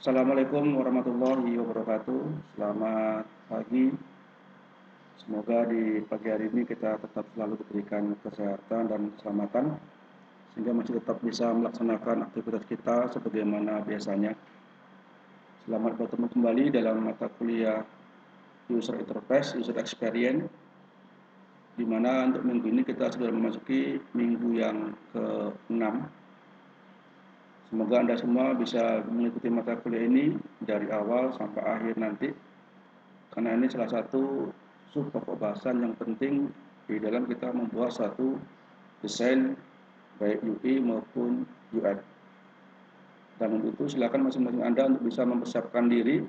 Assalamualaikum warahmatullahi wabarakatuh. Selamat pagi. Semoga di pagi hari ini kita tetap selalu diberikan kesehatan dan keselamatan sehingga masih tetap bisa melaksanakan aktivitas kita sebagaimana biasanya. Selamat bertemu kembali dalam mata kuliah User Interface, User Experience, di mana untuk minggu ini kita sudah memasuki minggu yang ke-6. Semoga Anda semua bisa mengikuti mata kuliah ini dari awal sampai akhir nanti, karena ini salah satu sub pokok bahasan yang penting di dalam kita membuat satu desain baik UI maupun UX. Dan untuk itu silakan masing-masing Anda untuk bisa mempersiapkan diri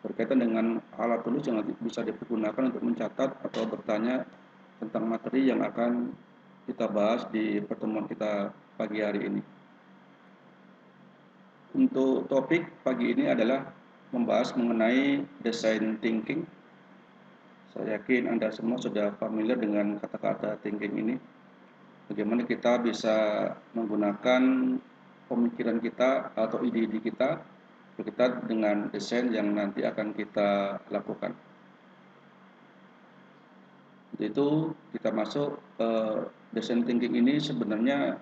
berkaitan dengan alat tulis yang nanti bisa digunakan untuk mencatat atau bertanya tentang materi yang akan kita bahas di pertemuan kita pagi hari ini. Untuk topik pagi ini adalah membahas mengenai design thinking. Saya yakin Anda semua sudah familiar dengan kata-kata thinking ini. Bagaimana kita bisa menggunakan pemikiran kita atau ide-ide kita berkaitan dengan desain yang nanti akan kita lakukan. Untuk itu kita masuk design thinking ini sebenarnya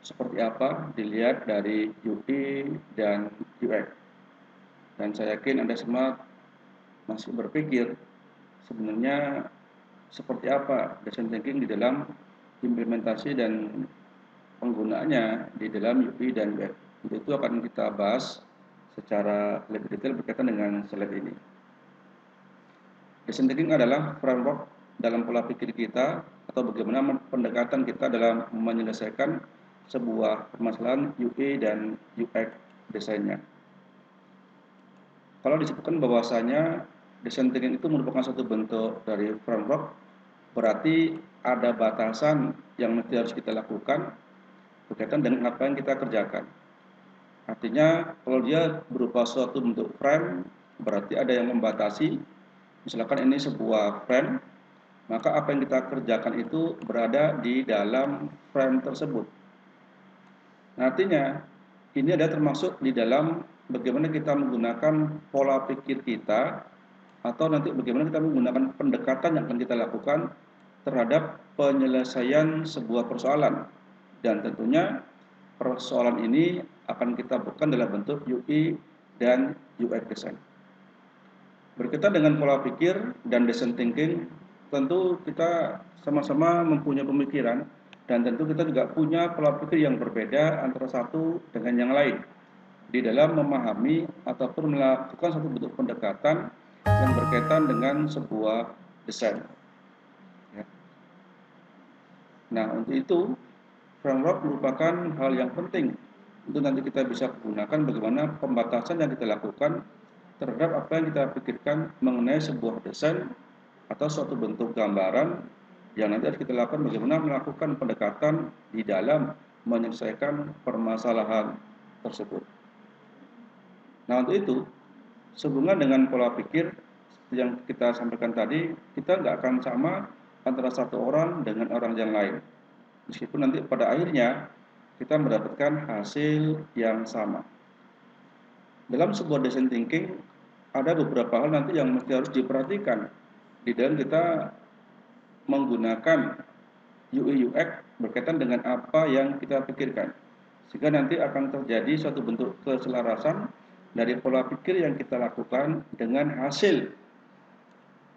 seperti apa dilihat dari UI dan UX. Dan saya yakin Anda semua masih berpikir sebenarnya seperti apa design thinking di dalam implementasi dan penggunaannya di dalam UI dan UX. Untuk itu akan kita bahas secara lebih detail berkaitan dengan slide ini. Design thinking adalah framework dalam pola pikir kita atau bagaimana pendekatan kita dalam menyelesaikan sebuah permasalahan UI dan UX desainnya. Kalau disebutkan bahwasanya design thinking itu merupakan satu bentuk dari framework, berarti ada batasan yang nanti harus kita lakukan berkaitan dengan apa yang kita kerjakan. Artinya kalau dia berupa suatu bentuk frame, berarti ada yang membatasi. Misalkan ini sebuah frame, maka apa yang kita kerjakan itu berada di dalam frame tersebut. Nah, artinya ini ada termasuk di dalam bagaimana kita menggunakan pola pikir kita atau nanti bagaimana kita menggunakan pendekatan yang akan kita lakukan terhadap penyelesaian sebuah persoalan. Dan tentunya persoalan ini akan kita bukan dalam bentuk UI dan UX design. Berkaitan dengan pola pikir dan design thinking, tentu kita sama-sama mempunyai pemikiran dan tentu kita juga punya pola pikir yang berbeda antara satu dengan yang lain di dalam memahami ataupun melakukan satu bentuk pendekatan yang berkaitan dengan sebuah desain. Ya. Nah, untuk itu framework merupakan hal yang penting untuk nanti kita bisa gunakan bagaimana pembatasan yang kita lakukan terhadap apa yang kita pikirkan mengenai sebuah desain atau suatu bentuk gambaran yang nanti harus kita lakukan bagaimana melakukan pendekatan di dalam menyelesaikan permasalahan tersebut. Nah, untuk itu sehubungan dengan pola pikir yang kita sampaikan tadi, kita nggak akan sama antara satu orang dengan orang yang lain. Meskipun nanti pada akhirnya kita mendapatkan hasil yang sama. Dalam sebuah design thinking, ada beberapa hal nanti yang mesti harus diperhatikan di dalam kita menggunakan UI UX berkaitan dengan apa yang kita pikirkan. Sehingga nanti akan terjadi suatu bentuk keselarasan dari pola pikir yang kita lakukan dengan hasil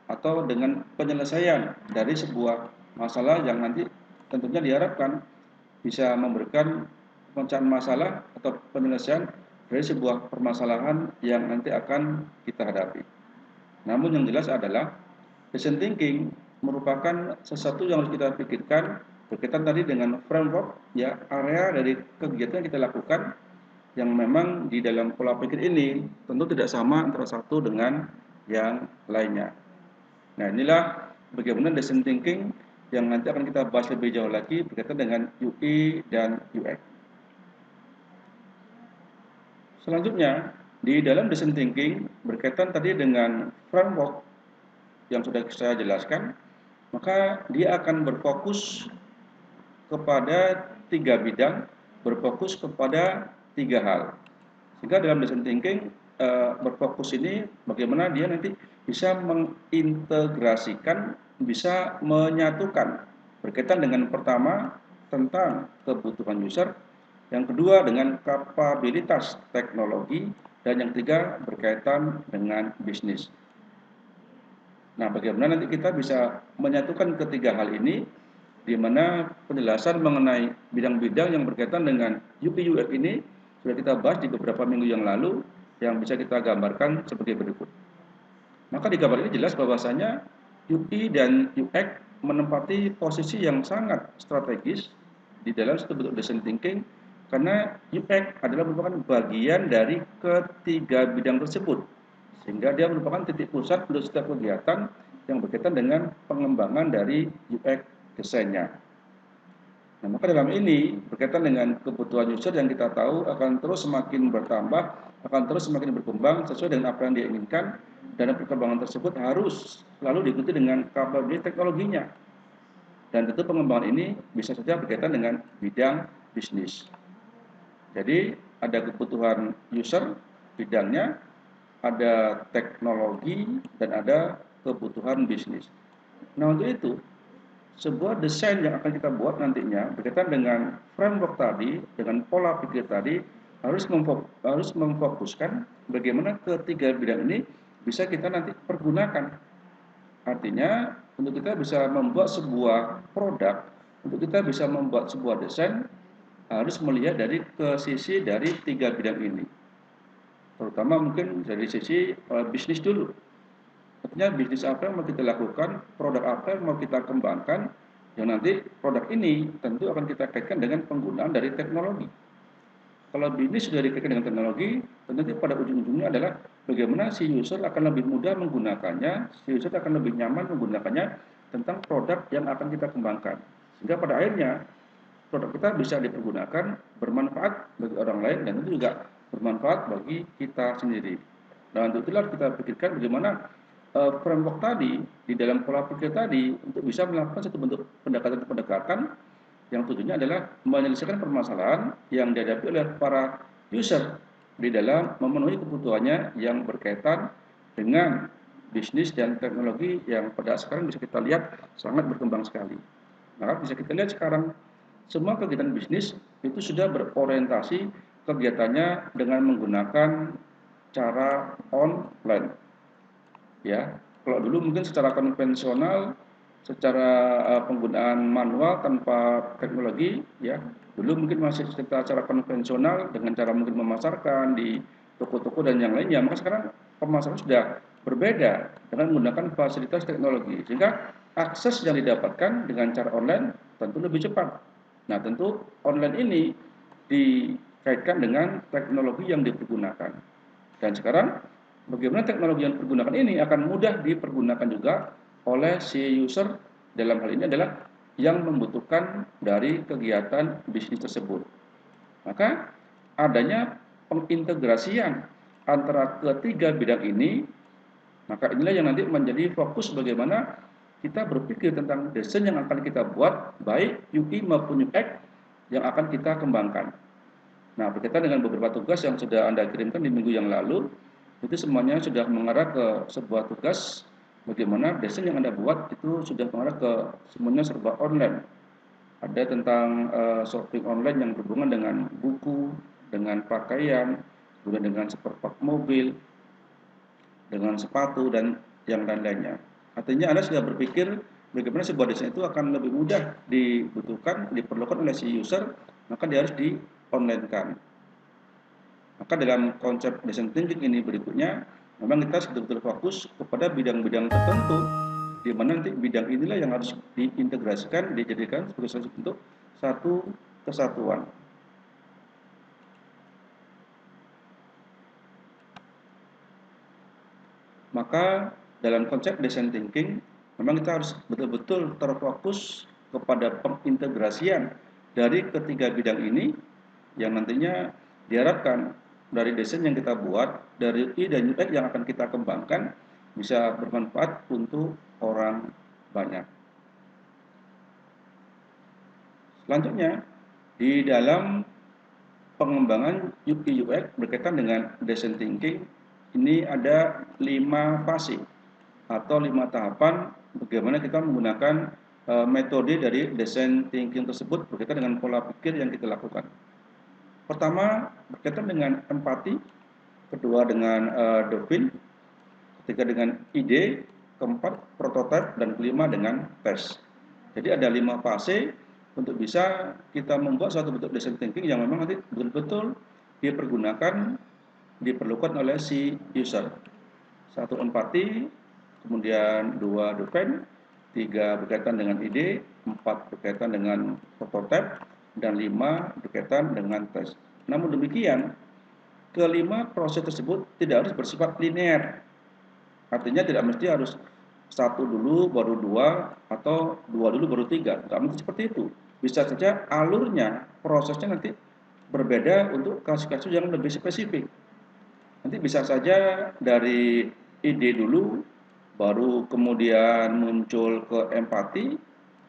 atau dengan penyelesaian dari sebuah masalah yang nanti tentunya diharapkan bisa memberikan pemecahan masalah atau penyelesaian dari sebuah permasalahan yang nanti akan kita hadapi. Namun yang jelas adalah design thinking merupakan sesuatu yang harus kita pikirkan berkaitan tadi dengan framework, ya, area dari kegiatan yang kita lakukan yang memang di dalam pola pikir ini tentu tidak sama antara satu dengan yang lainnya. Nah, inilah bagaimana design thinking yang nanti akan kita bahas lebih jauh lagi berkaitan dengan UI dan UX. Selanjutnya, di dalam design thinking berkaitan tadi dengan framework yang sudah saya jelaskan, maka dia akan berfokus kepada 3 bidang, berfokus kepada 3 hal. Sehingga dalam design thinking berfokus ini bagaimana dia nanti bisa mengintegrasikan, bisa menyatukan berkaitan dengan pertama tentang kebutuhan user, yang kedua dengan kapabilitas teknologi, dan yang ketiga berkaitan dengan bisnis. Nah, bagaimana nanti kita bisa menyatukan ketiga hal ini, di mana penjelasan mengenai bidang-bidang yang berkaitan dengan UI UX ini sudah kita bahas di beberapa minggu yang lalu, yang bisa kita gambarkan sebagai berikut. Maka di gambar ini jelas bahwasanya UI dan UX menempati posisi yang sangat strategis di dalam satu bentuk design thinking, karena UX adalah merupakan bagian dari ketiga bidang tersebut, sehingga dia merupakan titik pusat untuk setiap kegiatan yang berkaitan dengan pengembangan dari UX desainnya. Nah, maka dalam ini berkaitan dengan kebutuhan user yang kita tahu akan terus semakin bertambah, akan terus semakin berkembang sesuai dengan apa yang dia inginkan, dan perkembangan tersebut harus selalu diikuti dengan kapabilitas teknologinya. Dan tentu pengembangan ini bisa saja berkaitan dengan bidang bisnis. Jadi ada kebutuhan user bidangnya, ada teknologi, dan ada kebutuhan bisnis. Nah, untuk itu sebuah desain yang akan kita buat nantinya berkaitan dengan framework tadi, dengan pola pikir tadi, harus memfokuskan bagaimana ketiga bidang ini bisa kita nanti pergunakan. Artinya, untuk kita bisa membuat sebuah produk, untuk kita bisa membuat sebuah desain, harus melihat dari ke sisi dari tiga bidang ini. Terutama mungkin dari sisi bisnis dulu. Artinya bisnis apa yang mau kita lakukan, produk apa yang mau kita kembangkan, yang nanti produk ini tentu akan kita kaitkan dengan penggunaan dari teknologi. Kalau bisnis sudah dikaitkan dengan teknologi, tentu pada ujung-ujungnya adalah bagaimana si user akan lebih mudah menggunakannya, si user akan lebih nyaman menggunakannya tentang produk yang akan kita kembangkan. Sehingga pada akhirnya produk kita bisa dipergunakan, bermanfaat bagi orang lain, dan itu juga bermanfaat bagi kita sendiri. Nah, untuk itulah kita pikirkan bagaimana framework tadi di dalam pola pikir tadi untuk bisa melakukan satu bentuk pendekatan-pendekatan yang tujuannya adalah menyelesaikan permasalahan yang dihadapi oleh para user di dalam memenuhi kebutuhannya yang berkaitan dengan bisnis dan teknologi yang pada sekarang bisa kita lihat sangat berkembang sekali. Maka bisa kita lihat sekarang semua kegiatan bisnis itu sudah berorientasi kegiatannya dengan menggunakan cara online. Ya, kalau dulu mungkin secara konvensional, secara penggunaan manual tanpa teknologi, ya, dulu mungkin masih secara konvensional dengan cara mungkin memasarkan di toko-toko dan yang lainnya. Maka sekarang pemasaran sudah berbeda dengan menggunakan fasilitas teknologi, sehingga akses yang didapatkan dengan cara online tentu lebih cepat. Nah, tentu online ini dikaitkan dengan teknologi yang dipergunakan. Dan sekarang bagaimana teknologi yang dipergunakan ini akan mudah dipergunakan juga oleh si user, dalam hal ini adalah yang membutuhkan dari kegiatan bisnis tersebut. Maka adanya pengintegrasian antara ketiga bidang ini, maka inilah yang nanti menjadi fokus bagaimana kita berpikir tentang desain yang akan kita buat, baik UI maupun UX yang akan kita kembangkan. Nah, berkaitan dengan beberapa tugas yang sudah Anda kirimkan di minggu yang lalu, itu semuanya sudah mengarah ke sebuah tugas bagaimana desain yang Anda buat itu sudah mengarah ke semuanya serba online. Ada tentang shopping online yang berhubungan dengan buku, dengan pakaian, kemudian dengan seperpak mobil, dengan sepatu, dan yang lain-lainnya. Artinya Anda sudah berpikir bagaimana sebuah desain itu akan lebih mudah dibutuhkan, diperlukan oleh si user, maka dia harus di-online-kan. Maka dalam konsep design thinking ini berikutnya, memang kita betul-betul fokus kepada bidang-bidang tertentu, di mana nanti bidang inilah yang harus diintegrasikan, dijadikan sebagai satu bentuk satu kesatuan. Maka dalam konsep design thinking, memang kita harus betul-betul terfokus kepada pengintegrasian dari ketiga bidang ini, yang nantinya diharapkan dari desain yang kita buat, dari UI dan UX yang akan kita kembangkan, bisa bermanfaat untuk orang banyak. Selanjutnya, di dalam pengembangan UI UX berkaitan dengan design thinking ini ada 5 fase atau 5 tahapan bagaimana kita menggunakan metode dari design thinking tersebut berkaitan dengan pola pikir yang kita lakukan. Pertama berkaitan dengan empati, kedua dengan define, ketiga dengan ide, keempat prototype, dan kelima dengan tes. Jadi ada 5 fase untuk bisa kita membuat suatu bentuk design thinking yang memang nanti betul-betul diperlukan oleh si user. 1 empati, kemudian 2 define, 3 berkaitan dengan ide, 4 berkaitan dengan prototype, dan 5 berkaitan dengan tes. Namun demikian, kelima proses tersebut tidak harus bersifat linear. Artinya tidak mesti harus 1 dulu baru 2 atau 2 dulu baru 3. Tidak mesti seperti itu. Bisa saja alurnya, prosesnya nanti berbeda untuk kasus-kasus yang lebih spesifik. Nanti bisa saja dari ide dulu, baru kemudian muncul ke empati,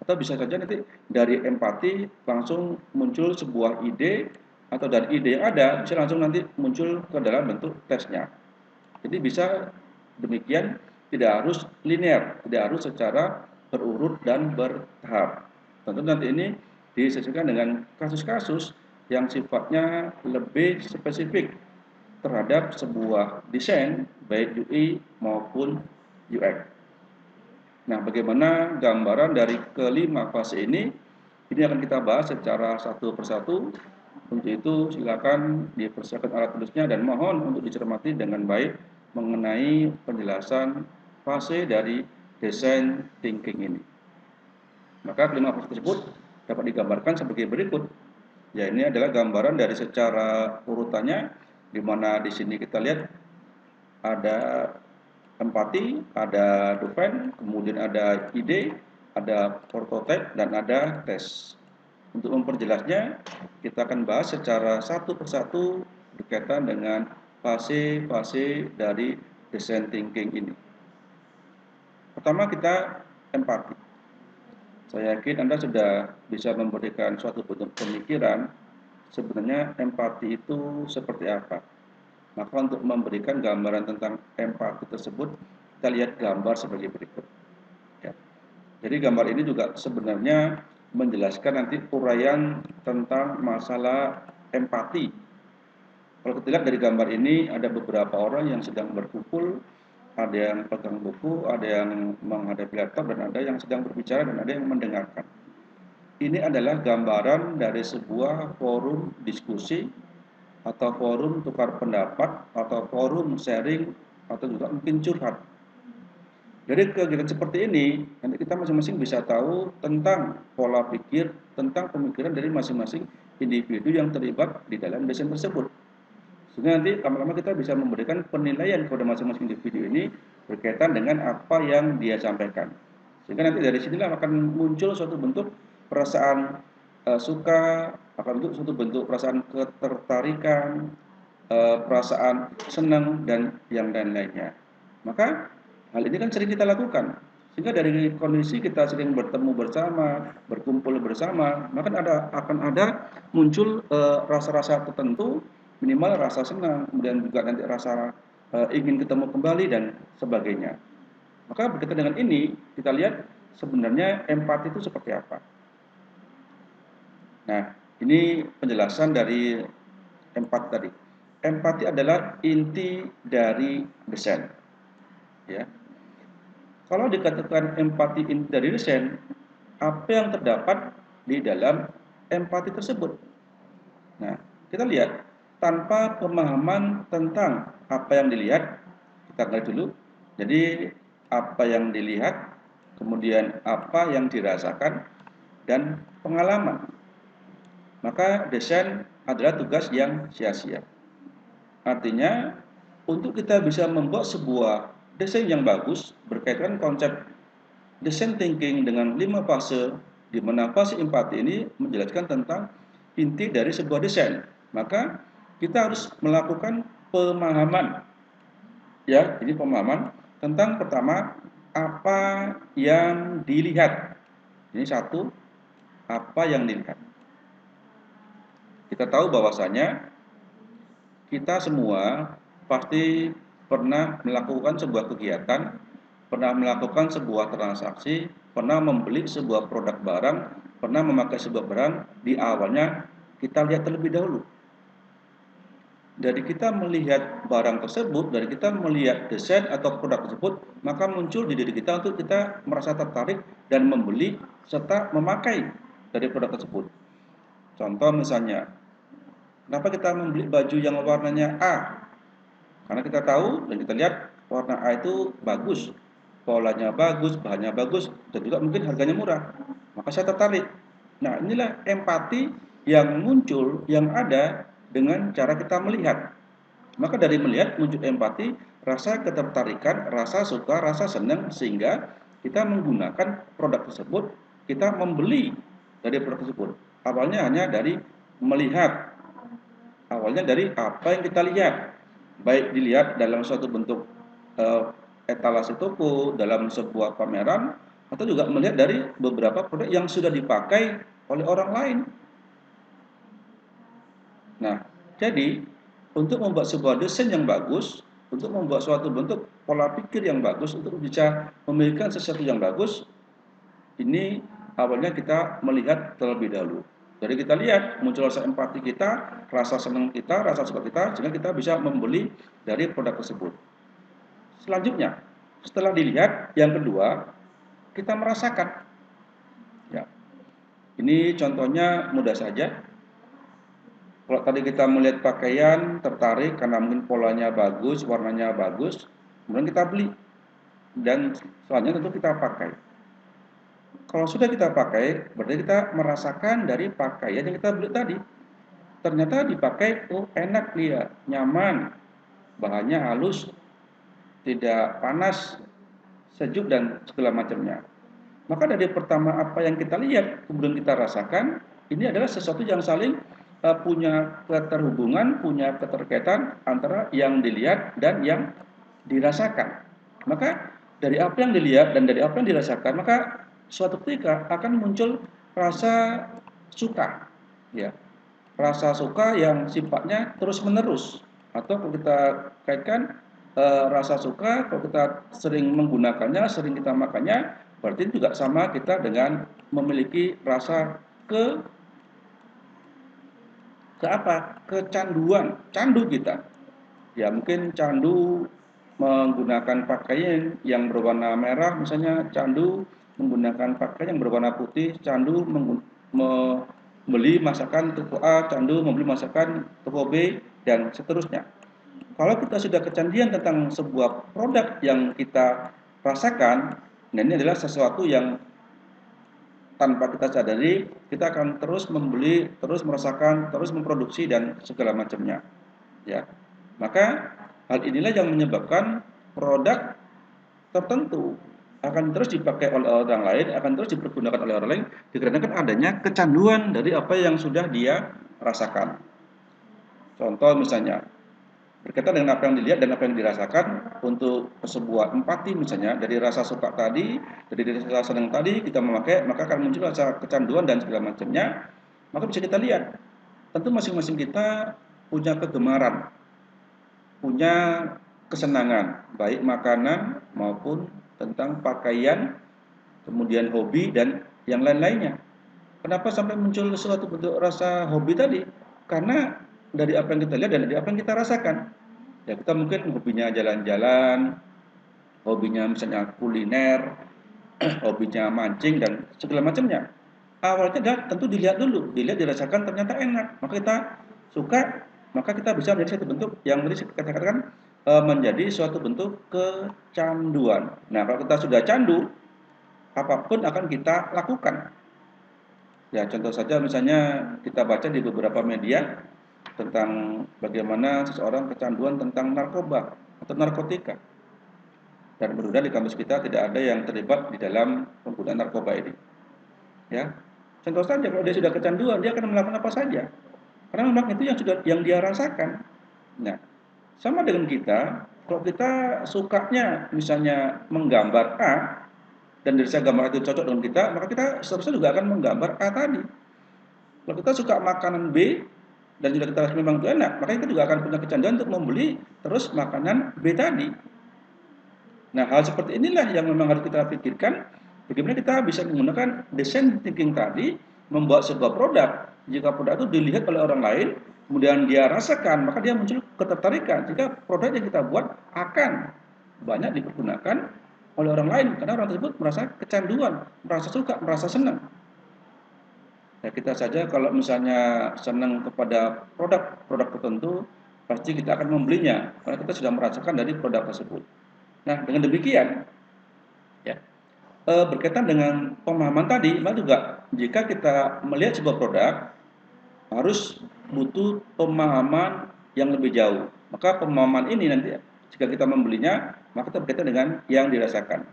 atau bisa saja nanti dari empati langsung muncul sebuah ide, atau dari ide yang ada bisa langsung nanti muncul ke dalam bentuk tesnya. Jadi bisa demikian, tidak harus linear, tidak harus secara berurut dan bertahap. Tentu nanti ini disesuaikan dengan kasus-kasus yang sifatnya lebih spesifik terhadap sebuah desain baik UI maupun UX. Nah, bagaimana gambaran dari kelima fase ini? Ini akan kita bahas secara satu persatu. Untuk itu silakan dipersiapkan alat tulisnya dan mohon untuk dicermati dengan baik mengenai penjelasan fase dari design thinking ini. Maka kelima fase tersebut dapat digambarkan sebagai berikut. Ya, ini adalah gambaran dari secara urutannya, di mana di sini kita lihat ada empati, ada define, kemudian ada ide, ada prototype, dan ada tes. Untuk memperjelasnya, kita akan bahas secara satu persatu berkaitan dengan fase-fase dari design thinking ini. Pertama kita empati. Saya yakin Anda sudah bisa memberikan suatu bentuk pemikiran sebenarnya empati itu seperti apa. Maka untuk memberikan gambaran tentang empati tersebut, kita lihat gambar sebagai berikut. Ya. Jadi gambar ini juga sebenarnya menjelaskan nanti uraian tentang masalah empati. Kalau kita lihat dari gambar ini ada beberapa orang yang sedang berkumpul, ada yang pegang buku, ada yang menghadapi laptop, dan ada yang sedang berbicara, dan ada yang mendengarkan. Ini adalah gambaran dari sebuah forum diskusi atau forum tukar pendapat atau forum sharing atau juga mungkin curhat. Dari kegiatan seperti ini, nanti kita masing-masing bisa tahu tentang pola pikir, tentang pemikiran dari masing-masing individu yang terlibat di dalam desain tersebut. Sehingga nanti lama-lama kita bisa memberikan penilaian kepada masing-masing individu ini berkaitan dengan apa yang dia sampaikan. Sehingga nanti dari sinilah akan muncul suatu bentuk perasaan suka, akan bentuk suatu bentuk perasaan ketertarikan, perasaan senang, dan yang lain-lainnya. Maka hal ini kan sering kita lakukan, sehingga dari kondisi kita sering bertemu bersama, berkumpul bersama, maka akan ada muncul rasa-rasa tertentu, minimal rasa senang, kemudian juga nanti rasa ingin ketemu kembali dan sebagainya. Maka berkaitan dengan ini, kita lihat sebenarnya empati itu seperti apa. Nah, ini penjelasan dari empati tadi. Empati adalah inti dari desain. Ya. Kalau dikatakan empati inti dari desain, apa yang terdapat di dalam empati tersebut? Nah, kita lihat tanpa pemahaman tentang apa yang dilihat, kita lihat dulu. Jadi apa yang dilihat, kemudian apa yang dirasakan, dan pengalaman. Maka desain adalah tugas yang sia-sia. Artinya, untuk kita bisa membuat sebuah desain yang bagus berkaitan konsep design thinking dengan 5 fase, di mana fase empati ini menjelaskan tentang inti dari sebuah desain. Maka kita harus melakukan pemahaman. Ya, ini pemahaman tentang pertama apa yang dilihat. Ini satu, apa yang dilihat. Kita tahu bahwasanya kita semua pasti pernah melakukan sebuah kegiatan, pernah melakukan sebuah transaksi, pernah membeli sebuah produk barang, pernah memakai sebuah barang. Di awalnya kita lihat terlebih dahulu. Dari kita melihat barang tersebut, dari kita melihat desain atau produk tersebut, maka muncul di diri kita untuk kita merasa tertarik dan membeli serta memakai dari produk tersebut. Contoh misalnya, kenapa kita membeli baju yang warnanya A? Karena kita tahu dan kita lihat warna A itu bagus, polanya bagus, bahannya bagus, dan juga mungkin harganya murah. Maka saya tertarik. Nah, inilah empati yang muncul, yang ada dengan cara kita melihat. Maka dari melihat muncul empati, rasa ketertarikan, rasa suka, rasa senang, sehingga kita menggunakan produk tersebut, kita membeli dari produk tersebut. Awalnya hanya dari melihat, awalnya dari apa yang kita lihat, baik dilihat dalam suatu bentuk etalase toko, dalam sebuah pameran, atau juga melihat dari beberapa produk yang sudah dipakai oleh orang lain. Nah, jadi untuk membuat sebuah desain yang bagus, untuk membuat suatu bentuk pola pikir yang bagus, untuk bisa memiliki sesuatu yang bagus, ini awalnya kita melihat terlebih dahulu. Jadi kita lihat muncul rasa empati kita, rasa senang kita, rasa suka kita, sehingga kita bisa membeli dari produk tersebut. Selanjutnya, setelah dilihat, yang kedua, kita merasakan. Ya, ini contohnya mudah saja. Kalau tadi kita melihat pakaian, tertarik karena mungkin polanya bagus, warnanya bagus, kemudian kita beli. Dan selanjutnya tentu kita pakai. Kalau sudah kita pakai, berarti kita merasakan dari pakaian yang kita beli tadi. Ternyata dipakai, oh enak dia, nyaman, bahannya halus, tidak panas, sejuk, dan segala macamnya. Maka dari pertama apa yang kita lihat, kemudian kita rasakan, ini adalah sesuatu yang saling punya keterhubungan, punya keterkaitan antara yang dilihat dan yang dirasakan. Maka dari apa yang dilihat dan dari apa yang dirasakan, maka suatu ketika akan muncul rasa suka, ya, rasa suka yang sifatnya terus menerus. Atau kalau kita kaitkan rasa suka, kalau kita sering menggunakannya, sering kita makannya, berarti juga sama kita dengan memiliki rasa ke apa? Kecanduan, candu kita. Ya mungkin candu menggunakan pakaian yang berwarna merah, misalnya candu menggunakan pakaian yang berwarna putih, candu membeli masakan toko A, candu membeli masakan toko B, dan seterusnya. Kalau kita sudah kecanduan tentang sebuah produk yang kita rasakan, nah ini adalah sesuatu yang tanpa kita sadari, kita akan terus membeli, terus merasakan, terus memproduksi, dan segala macamnya. Ya, maka hal inilah yang menyebabkan produk tertentu akan terus dipakai oleh orang lain, akan terus dipergunakan oleh orang lain, dikarenakan adanya kecanduan dari apa yang sudah dia rasakan. Contoh misalnya, berkaitan dengan apa yang dilihat dan apa yang dirasakan untuk sebuah empati misalnya, dari rasa suka tadi, dari rasa senang tadi kita memakai, maka akan muncul rasa kecanduan dan segala macamnya. Maka bisa kita lihat, tentu masing-masing kita punya kegemaran, punya kesenangan, baik makanan maupun tentang pakaian, kemudian hobi dan yang lain-lainnya. Kenapa sampai muncul suatu bentuk rasa hobi tadi? Karena dari apa yang kita lihat dan dari apa yang kita rasakan. Ya kita mungkin hobinya jalan-jalan, hobinya misalnya kuliner, hobinya mancing dan segala macamnya. Awalnya adalah tentu dilihat dulu, dilihat dirasakan ternyata enak, maka kita suka, maka kita bisa menjadi satu bentuk yang tadi saya katakan menjadi suatu bentuk kecanduan. Nah kalau kita sudah candu, apapun akan kita lakukan. Ya contoh saja misalnya kita baca di beberapa media tentang bagaimana seseorang kecanduan tentang narkoba atau narkotika. Dan mudah-mudahan di kampus kita tidak ada yang terlibat di dalam penggunaan narkoba ini. Ya, contoh saja kalau dia sudah kecanduan, dia akan melakukan apa saja. Karena memang itu yang dia rasakan. Nah, sama dengan kita, kalau kita sukanya misalnya menggambar A dan dari saya gambar itu cocok dengan kita, maka kita seterusnya juga akan menggambar A tadi. Kalau kita suka makanan B, dan sudah kita rasa memang itu enak, maka kita juga akan punya kecanduan untuk membeli terus makanan B tadi. Nah, hal seperti inilah yang memang harus kita pikirkan, bagaimana kita bisa menggunakan design thinking tadi membuat sebuah produk. Jika produk itu dilihat oleh orang lain, kemudian dia rasakan, maka dia muncul ketertarikan. Jika produk yang kita buat akan banyak dipergunakan oleh orang lain, karena orang tersebut merasa kecanduan, merasa suka, merasa senang. Ya, kita saja kalau misalnya senang kepada produk-produk tertentu, pasti kita akan membelinya, karena kita sudah merasakan dari produk tersebut. Nah, dengan demikian, ya, berkaitan dengan pemahaman tadi, maka juga jika kita melihat sebuah produk, harus butuh pemahaman yang lebih jauh. Maka pemahaman ini nanti jika kita membelinya, maka kita berkaitan dengan yang dirasakan.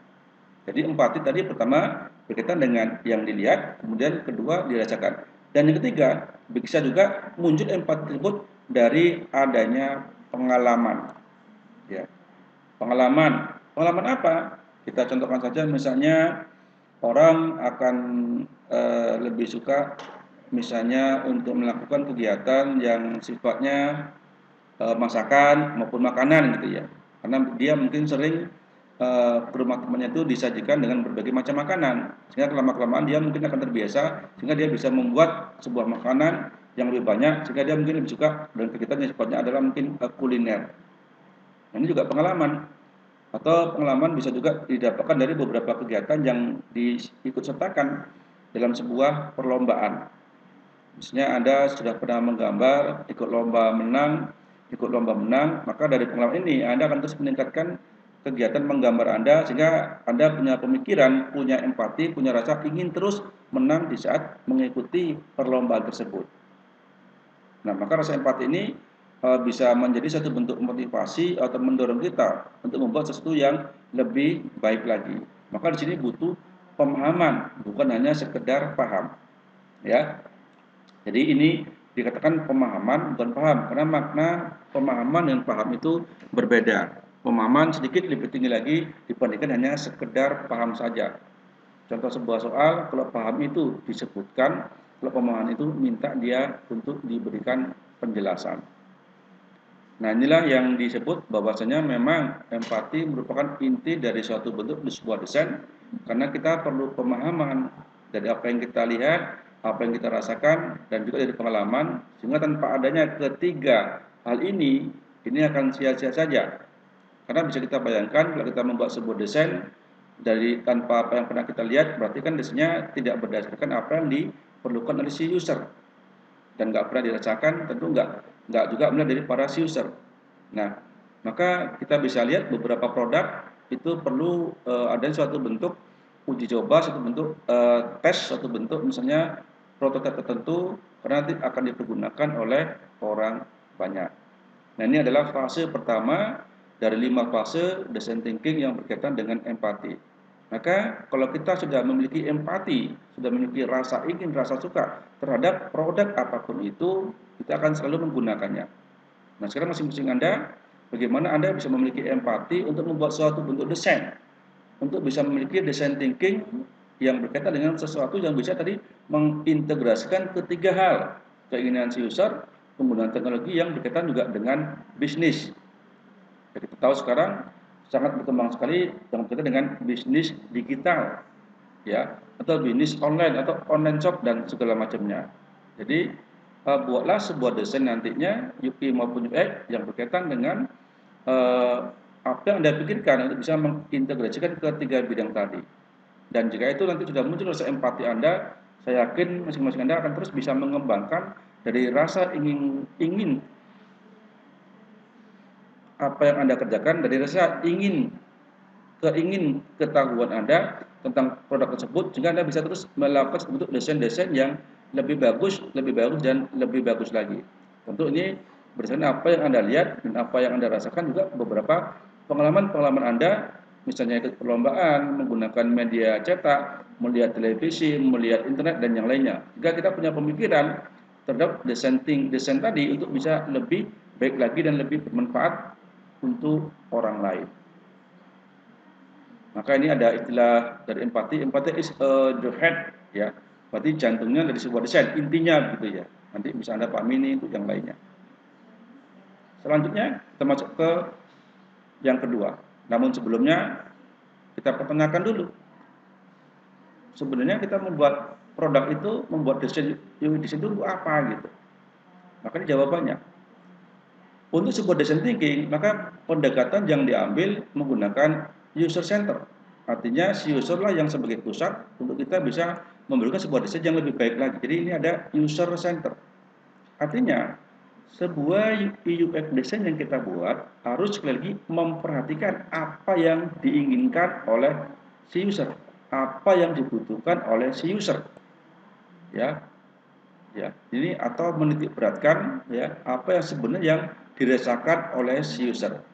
Jadi empati tadi pertama berkaitan dengan yang dilihat, kemudian kedua dirasakan. Dan yang ketiga, bisa juga muncul empati tersebut dari adanya pengalaman. Ya, pengalaman. Pengalaman apa? Kita contohkan saja misalnya orang akan lebih suka misalnya untuk melakukan kegiatan yang sifatnya masakan maupun makanan gitu ya. Karena dia mungkin sering ke rumah temannya itu disajikan dengan berbagai macam makanan. Sehingga lama-kelamaan dia mungkin akan terbiasa sehingga dia bisa membuat sebuah makanan yang lebih banyak sehingga dia mungkin lebih suka dan kegiatan yang sifatnya adalah mungkin kuliner. Nah, ini juga pengalaman atau pengalaman bisa juga didapatkan dari beberapa kegiatan yang diikut sertakan dalam sebuah perlombaan. Misalnya Anda sudah pernah menggambar, ikut lomba menang, maka dari pengalaman ini Anda akan terus meningkatkan kegiatan menggambar Anda sehingga Anda punya pemikiran, punya empati, punya rasa ingin terus menang di saat mengikuti perlombaan tersebut. Nah, maka rasa empati ini bisa menjadi satu bentuk motivasi atau mendorong kita untuk membuat sesuatu yang lebih baik lagi. Maka di sini butuh pemahaman, bukan hanya sekedar paham. Ya, jadi ini dikatakan pemahaman bukan paham, karena makna pemahaman dan paham itu berbeda. Pemahaman sedikit lebih tinggi lagi dibandingkan hanya sekedar paham saja. Contoh sebuah soal, kalau paham itu disebutkan, kalau pemahaman itu minta dia untuk diberikan penjelasan. Nah, inilah yang disebut bahwasanya memang empati merupakan inti dari suatu bentuk di sebuah desain, karena kita perlu pemahaman dari apa yang kita lihat, apa yang kita rasakan, dan juga dari pengalaman, sehingga tanpa adanya ketiga hal ini akan sia-sia saja. Karena bisa kita bayangkan kalau kita membuat sebuah desain dari tanpa apa yang pernah kita lihat, berarti kan desainnya tidak berdasarkan apa yang diperlukan oleh si user dan nggak pernah dirasakan, tentu nggak juga melihat dari para user. Nah, maka kita bisa lihat beberapa produk itu perlu ada suatu bentuk uji coba, suatu bentuk tes, suatu bentuk misalnya prototipe tertentu karena nanti akan dipergunakan oleh orang banyak. Nah, ini adalah fase pertama dari 5 fase design thinking yang berkaitan dengan empati. Maka kalau kita sudah memiliki empati, sudah memiliki rasa ingin, rasa suka terhadap produk apapun itu, kita akan selalu menggunakannya. Nah, sekarang masing-masing Anda, bagaimana Anda bisa memiliki empati untuk membuat suatu bentuk desain, untuk bisa memiliki design thinking yang berkaitan dengan sesuatu yang bisa tadi mengintegrasikan ketiga hal, keinginan si user, penggunaan teknologi yang berkaitan juga dengan bisnis. Jadi kita tahu sekarang sangat berkembang sekali yang berkaitan dengan bisnis digital, ya, atau bisnis online atau online shop dan segala macamnya. Jadi buatlah sebuah desain nantinya UI maupun UX yang berkaitan dengan apa yang Anda pikirkan untuk bisa mengintegrasikan ketiga bidang tadi. Dan jika itu nanti sudah muncul rasa empati Anda, saya yakin masing-masing Anda akan terus bisa mengembangkan dari rasa ingin apa yang Anda kerjakan, dari rasa ingin ketahuan Anda tentang produk tersebut, sehingga Anda bisa terus melakukan bentuk desain-desain yang lebih bagus dan lebih bagus lagi. Tentu ini berdasarkan apa yang Anda lihat dan apa yang Anda rasakan, juga beberapa pengalaman-pengalaman Anda, misalnya ikut perlombaan, menggunakan media cetak, melihat televisi, melihat internet dan yang lainnya. Jika kita punya pemikiran terhadap desain tadi untuk bisa lebih baik lagi dan lebih bermanfaat untuk orang lain. Maka ini ada istilah dari empati. Empati is the head, ya. Berarti jantungnya dari sebuah desain, intinya begitu ya. Nanti bisa Anda pahami ini untuk yang lainnya. Selanjutnya kita masuk ke yang kedua. Namun sebelumnya kita pertanyakan dulu. Sebenarnya kita membuat produk itu, membuat desain desain itu untuk apa gitu. Makanya jawabannya. Untuk sebuah design thinking, maka pendekatan yang diambil menggunakan user center. Artinya si user lah yang sebagai pusat untuk kita bisa memberikan sebuah desain yang lebih baik lagi. Jadi ini ada user center. Artinya sebuah UX design yang kita buat harus sekali lagi memperhatikan apa yang diinginkan oleh si user, apa yang dibutuhkan oleh si user, ya, ya. Ini atau menitik beratkan ya apa yang sebenarnya yang dirasakan oleh si user.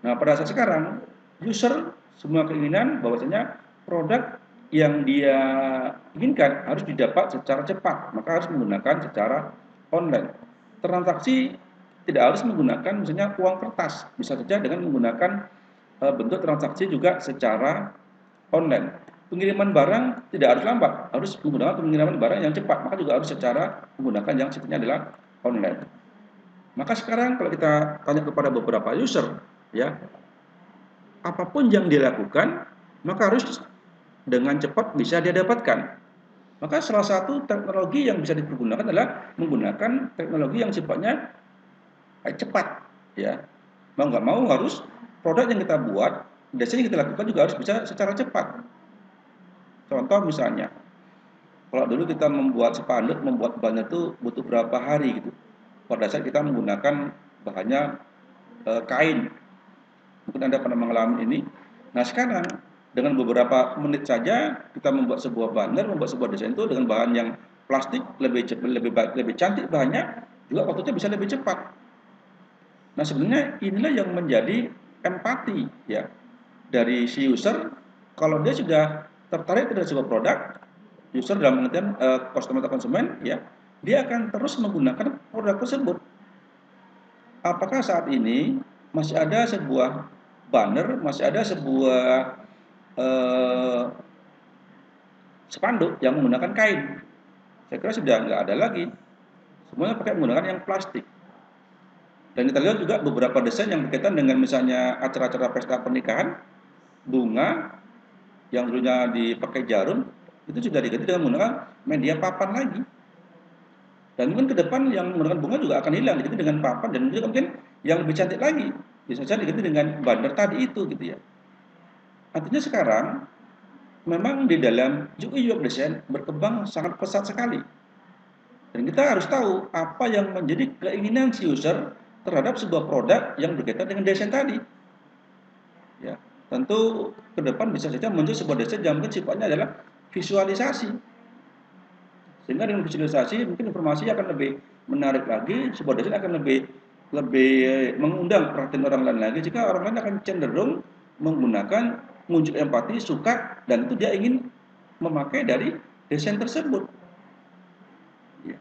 Nah, pada saat sekarang user semua keinginan bahwasanya produk yang dia inginkan harus didapat secara cepat, maka harus menggunakan secara online. Transaksi tidak harus menggunakan misalnya uang kertas, bisa saja dengan menggunakan bentuk transaksi juga secara online. Pengiriman barang tidak harus lambat, harus menggunakan pengiriman barang yang cepat, maka juga harus secara menggunakan yang sifatnya adalah online. Maka sekarang kalau kita tanya kepada beberapa user, ya, apapun yang dilakukan, maka harus dengan cepat bisa dia dapatkan. Maka salah satu teknologi yang bisa dipergunakan adalah menggunakan teknologi yang sifatnya cepat, ya. Mau nggak mau harus produk yang kita buat, desain yang kita lakukan juga harus bisa secara cepat. Contoh misalnya, kalau dulu kita membuat spanduk, membuat banner itu butuh berapa hari gitu. Pada saat kita menggunakan bahannya kain. Mungkin Anda pernah mengalami ini. Nah, sekarang dengan beberapa menit saja kita membuat sebuah banner, membuat sebuah desain itu dengan bahan yang plastik lebih cantik bahannya, juga waktunya bisa lebih cepat. Nah, sebenarnya inilah yang menjadi empati ya dari si user. Kalau dia sudah tertarik terhadap sebuah produk, user dalam pengertian customer atau konsumen ya, dia akan terus menggunakan produk tersebut. Apakah saat ini masih ada sebuah banner, masih ada sebuah eh, spanduk yang menggunakan kain? Saya kira sudah nggak ada lagi. Semuanya pakai menggunakan yang plastik. Dan kita lihat juga beberapa desain yang berkaitan dengan misalnya acara-acara pesta pernikahan, bunga yang dulunya dipakai jarum, itu sudah diganti dengan menggunakan media papan lagi. Dan mungkin ke depan yang menggunakan bunga juga akan hilang, diganti dengan papan, dan juga mungkin yang lebih cantik lagi, bisa saja diganti dengan banner tadi itu gitu ya. Artinya sekarang memang di dalam UI UX design berkembang sangat pesat sekali. Dan kita harus tahu apa yang menjadi keinginan si user terhadap sebuah produk yang berkaitan dengan desain tadi. Ya, tentu ke depan bisa saja muncul sebuah desain yang mungkin sifatnya adalah visualisasi. Sehingga dengan visualisasi mungkin informasi akan lebih menarik lagi, sebuah desain akan lebih lebih mengundang perhatian orang lain lagi, jika orang lain akan cenderung menggunakan muncul empati, suka, dan itu dia ingin memakai dari desain tersebut. Ya.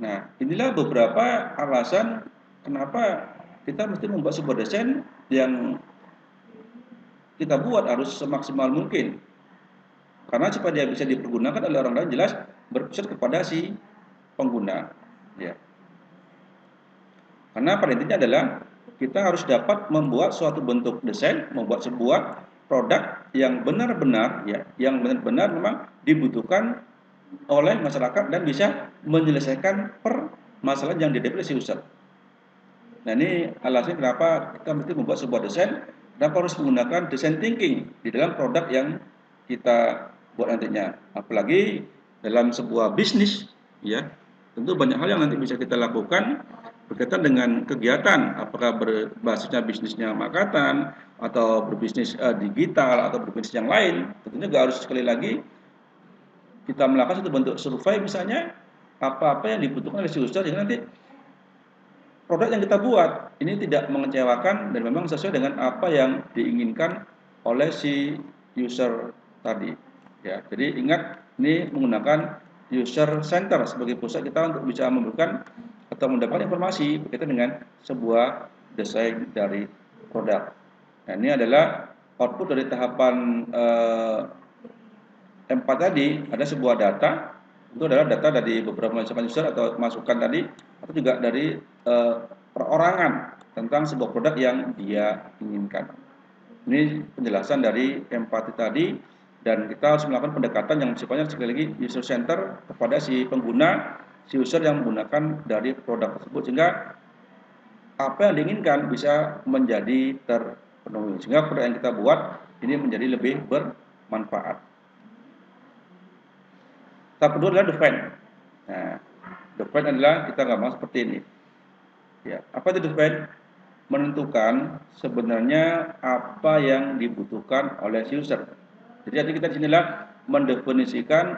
Nah, inilah beberapa alasan kenapa kita mesti membuat sebuah desain yang kita buat harus semaksimal mungkin. Karena supaya dia bisa dipergunakan oleh orang lain, jelas berpusat kepada si pengguna. Ya. Karena pada intinya adalah kita harus dapat membuat suatu bentuk desain, membuat sebuah produk yang benar-benar ya, yang benar-benar memang dibutuhkan oleh masyarakat dan bisa menyelesaikan permasalahan yang dihadapi oleh si user. Nah, ini alasan kenapa kita mesti membuat sebuah desain, kenapa harus menggunakan design thinking di dalam produk yang kita buat nantinya. Apalagi dalam sebuah bisnis, ya, tentu banyak hal yang nanti bisa kita lakukan berkaitan dengan kegiatan, apakah berbasisnya bisnisnya makatan, atau berbisnis digital, atau berbisnis yang lain. Tentunya juga harus sekali lagi kita melakukan satu bentuk survei misalnya, apa-apa yang dibutuhkan oleh si user, sehingga nanti produk yang kita buat ini tidak mengecewakan dan memang sesuai dengan apa yang diinginkan oleh si user tadi. Ya, jadi ingat ini menggunakan user center sebagai pusat kita untuk bisa memberikan atau mendapatkan informasi berkaitan dengan sebuah desain dari produk. Nah, ini adalah output dari tahapan 4 tadi, ada sebuah data Itu adalah data dari beberapa masukan user atau masukan tadi, atau juga dari perorangan tentang sebuah produk yang dia inginkan. Ini penjelasan dari empati tadi, dan kita harus melakukan pendekatan yang sifatnya sekali lagi user center kepada si pengguna, si user yang menggunakan dari produk tersebut, sehingga apa yang diinginkan bisa menjadi terpenuhi, sehingga produk yang kita buat ini menjadi lebih bermanfaat. Tahap kedua adalah define. Nah, define adalah kita ngomong seperti ini. Ya, apa itu define? Menentukan sebenarnya apa yang dibutuhkan oleh si user. Jadi nanti kita di sinilah mendefinisikan,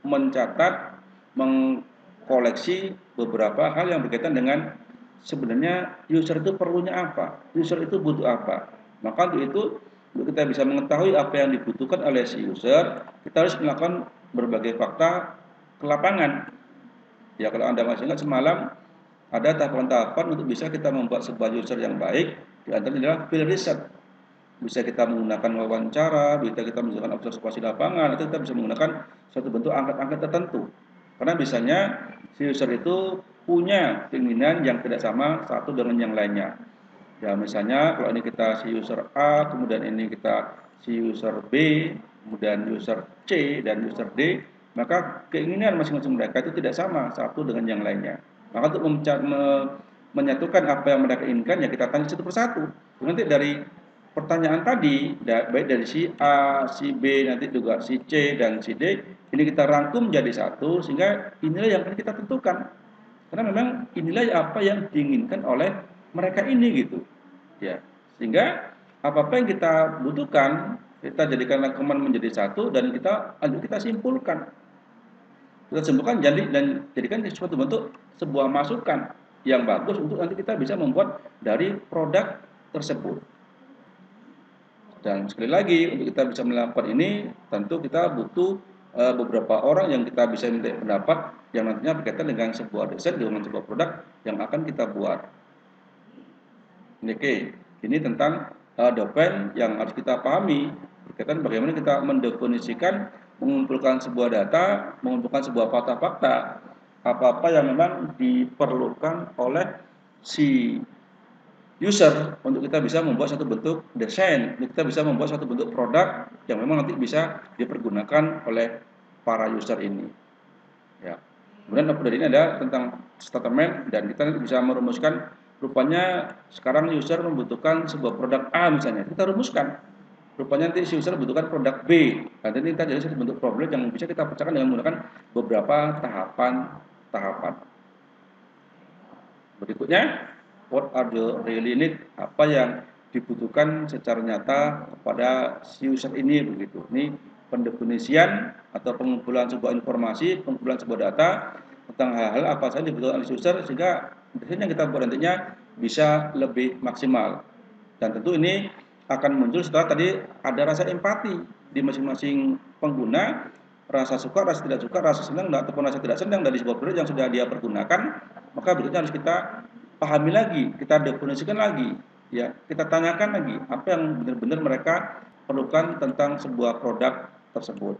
mencatat, mengkoleksi beberapa hal yang berkaitan dengan sebenarnya user itu perlunya apa, user itu butuh apa. Maka untuk itu, untuk kita bisa mengetahui apa yang dibutuhkan oleh si user, kita harus melakukan berbagai fakta ke lapangan. Ya, kalau Anda masih ingat semalam, ada tahapan-tahapan untuk bisa kita membuat sebuah user yang baik. Di antaranya adalah field research. Bisa kita menggunakan wawancara, bisa kita menggunakan observasi lapangan, atau kita bisa menggunakan suatu bentuk angkat-angkat tertentu. Karena biasanya si user itu punya keinginan yang tidak sama satu dengan yang lainnya. Ya, misalnya kalau ini kita si user A, kemudian ini kita si user B, kemudian user C dan user D, maka keinginan masing-masing mereka itu tidak sama satu dengan yang lainnya. Maka untuk menyatukan apa yang mereka inginkan, ya kita tanya satu persatu. Nanti dari pertanyaan tadi, baik dari si A, si B, nanti juga si C dan si D, ini kita rangkum jadi satu, sehingga inilah yang akan kita tentukan. Karena memang inilah apa yang diinginkan oleh mereka ini gitu. Ya, sehingga apa-apa yang kita butuhkan, kita jadikan rangkuman menjadi satu, dan kita simpulkan. Kita simpulkan dan jadikan suatu bentuk sebuah masukan yang bagus untuk nanti kita bisa membuat dari produk tersebut. Dan sekali lagi, untuk kita bisa melakukan ini, tentu kita butuh beberapa orang yang kita bisa minta pendapat yang nantinya berkaitan dengan sebuah desain, dengan sebuah produk yang akan kita buat. Oke, ini tentang domain yang harus kita pahami berkaitan bagaimana kita mendefinisikan, mengumpulkan sebuah data, mengumpulkan sebuah fakta-fakta, apa-apa yang memang diperlukan oleh si user untuk kita bisa membuat satu bentuk desain, untuk kita bisa membuat satu bentuk produk yang memang nanti bisa dipergunakan oleh para user ini. Ya. Kemudian dari ini ada tentang statement, dan kita nanti bisa merumuskan, rupanya sekarang user membutuhkan sebuah produk A misalnya, kita rumuskan. Rupanya nanti si user membutuhkan produk B. Nah, ini kita jadi satu bentuk problem yang bisa kita pecahkan dengan menggunakan beberapa tahapan. Berikutnya, what are the really need, apa yang dibutuhkan secara nyata kepada si user ini begitu. Ini pendefinisian atau pengumpulan sebuah informasi, pengumpulan sebuah data tentang hal-hal apa saja dibutuhkan oleh user, sehingga desain yang kita buat nantinya bisa lebih maksimal. Dan tentu ini akan muncul setelah tadi ada rasa empati di masing-masing pengguna, rasa suka, rasa tidak suka, rasa senang ataupun rasa tidak senang dari sebuah produk yang sudah dia pergunakan. Maka berikutnya harus kita pahami lagi, kita definisikan lagi, ya, kita tanyakan lagi apa yang benar-benar mereka perlukan tentang sebuah produk tersebut.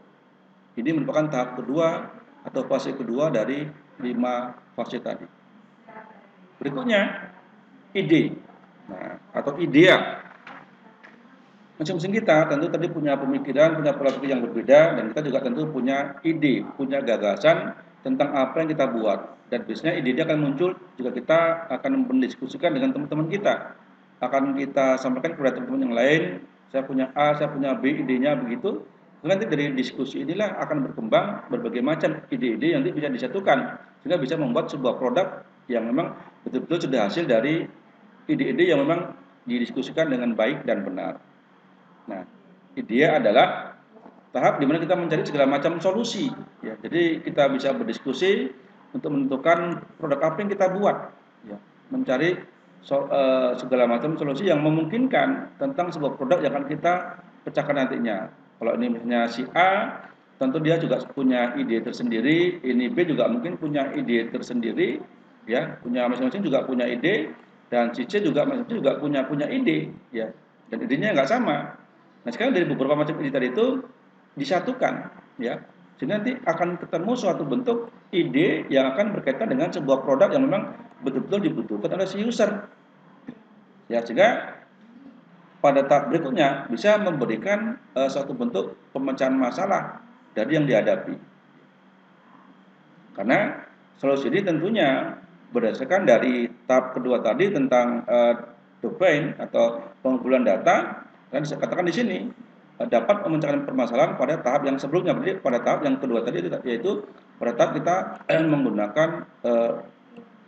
Ini merupakan tahap kedua atau fase kedua dari 5 fase tadi. Berikutnya, ide, atau idea. Masing-masing kita tentu tadi punya pemikiran, punya pola pikir yang berbeda, dan kita juga tentu punya ide, punya gagasan tentang apa yang kita buat. Dan biasanya ide-ide akan muncul jika kita akan mendiskusikan dengan teman-teman kita. Akan kita sampaikan kepada teman-teman yang lain, saya punya A, saya punya B, idenya begitu. Nanti dari diskusi inilah akan berkembang berbagai macam ide-ide yang nanti bisa disatukan, sehingga bisa membuat sebuah produk yang memang betul-betul sudah hasil dari ide-ide yang memang didiskusikan dengan baik dan benar. Nah, idea adalah tahap di mana kita mencari segala macam solusi. Ya, jadi kita bisa berdiskusi untuk menentukan produk apa yang kita buat. Ya, mencari segala macam solusi yang memungkinkan tentang sebuah produk yang akan kita pecahkan nantinya. Kalau ini misalnya si A, tentu dia juga punya ide tersendiri. Ini B juga mungkin punya ide tersendiri. Ya, punya masing-masing juga punya ide, dan si C juga masing-masing juga punya ide. Ya, dan idenya nggak sama. Nah, sekarang dari beberapa macam ide tadi itu disatukan, ya, sehingga nanti akan ketemu suatu bentuk ide yang akan berkaitan dengan sebuah produk yang memang betul-betul dibutuhkan oleh si user. Ya, sehingga pada tahap berikutnya bisa memberikan suatu bentuk pemecahan masalah dari yang dihadapi. Karena solusi ini tentunya berdasarkan dari tahap kedua tadi tentang domain atau pengumpulan data, dan saya katakan di sini dapat memecahkan permasalahan pada tahap yang sebelumnya, berarti pada tahap yang kedua tadi yaitu pada tahap kita menggunakan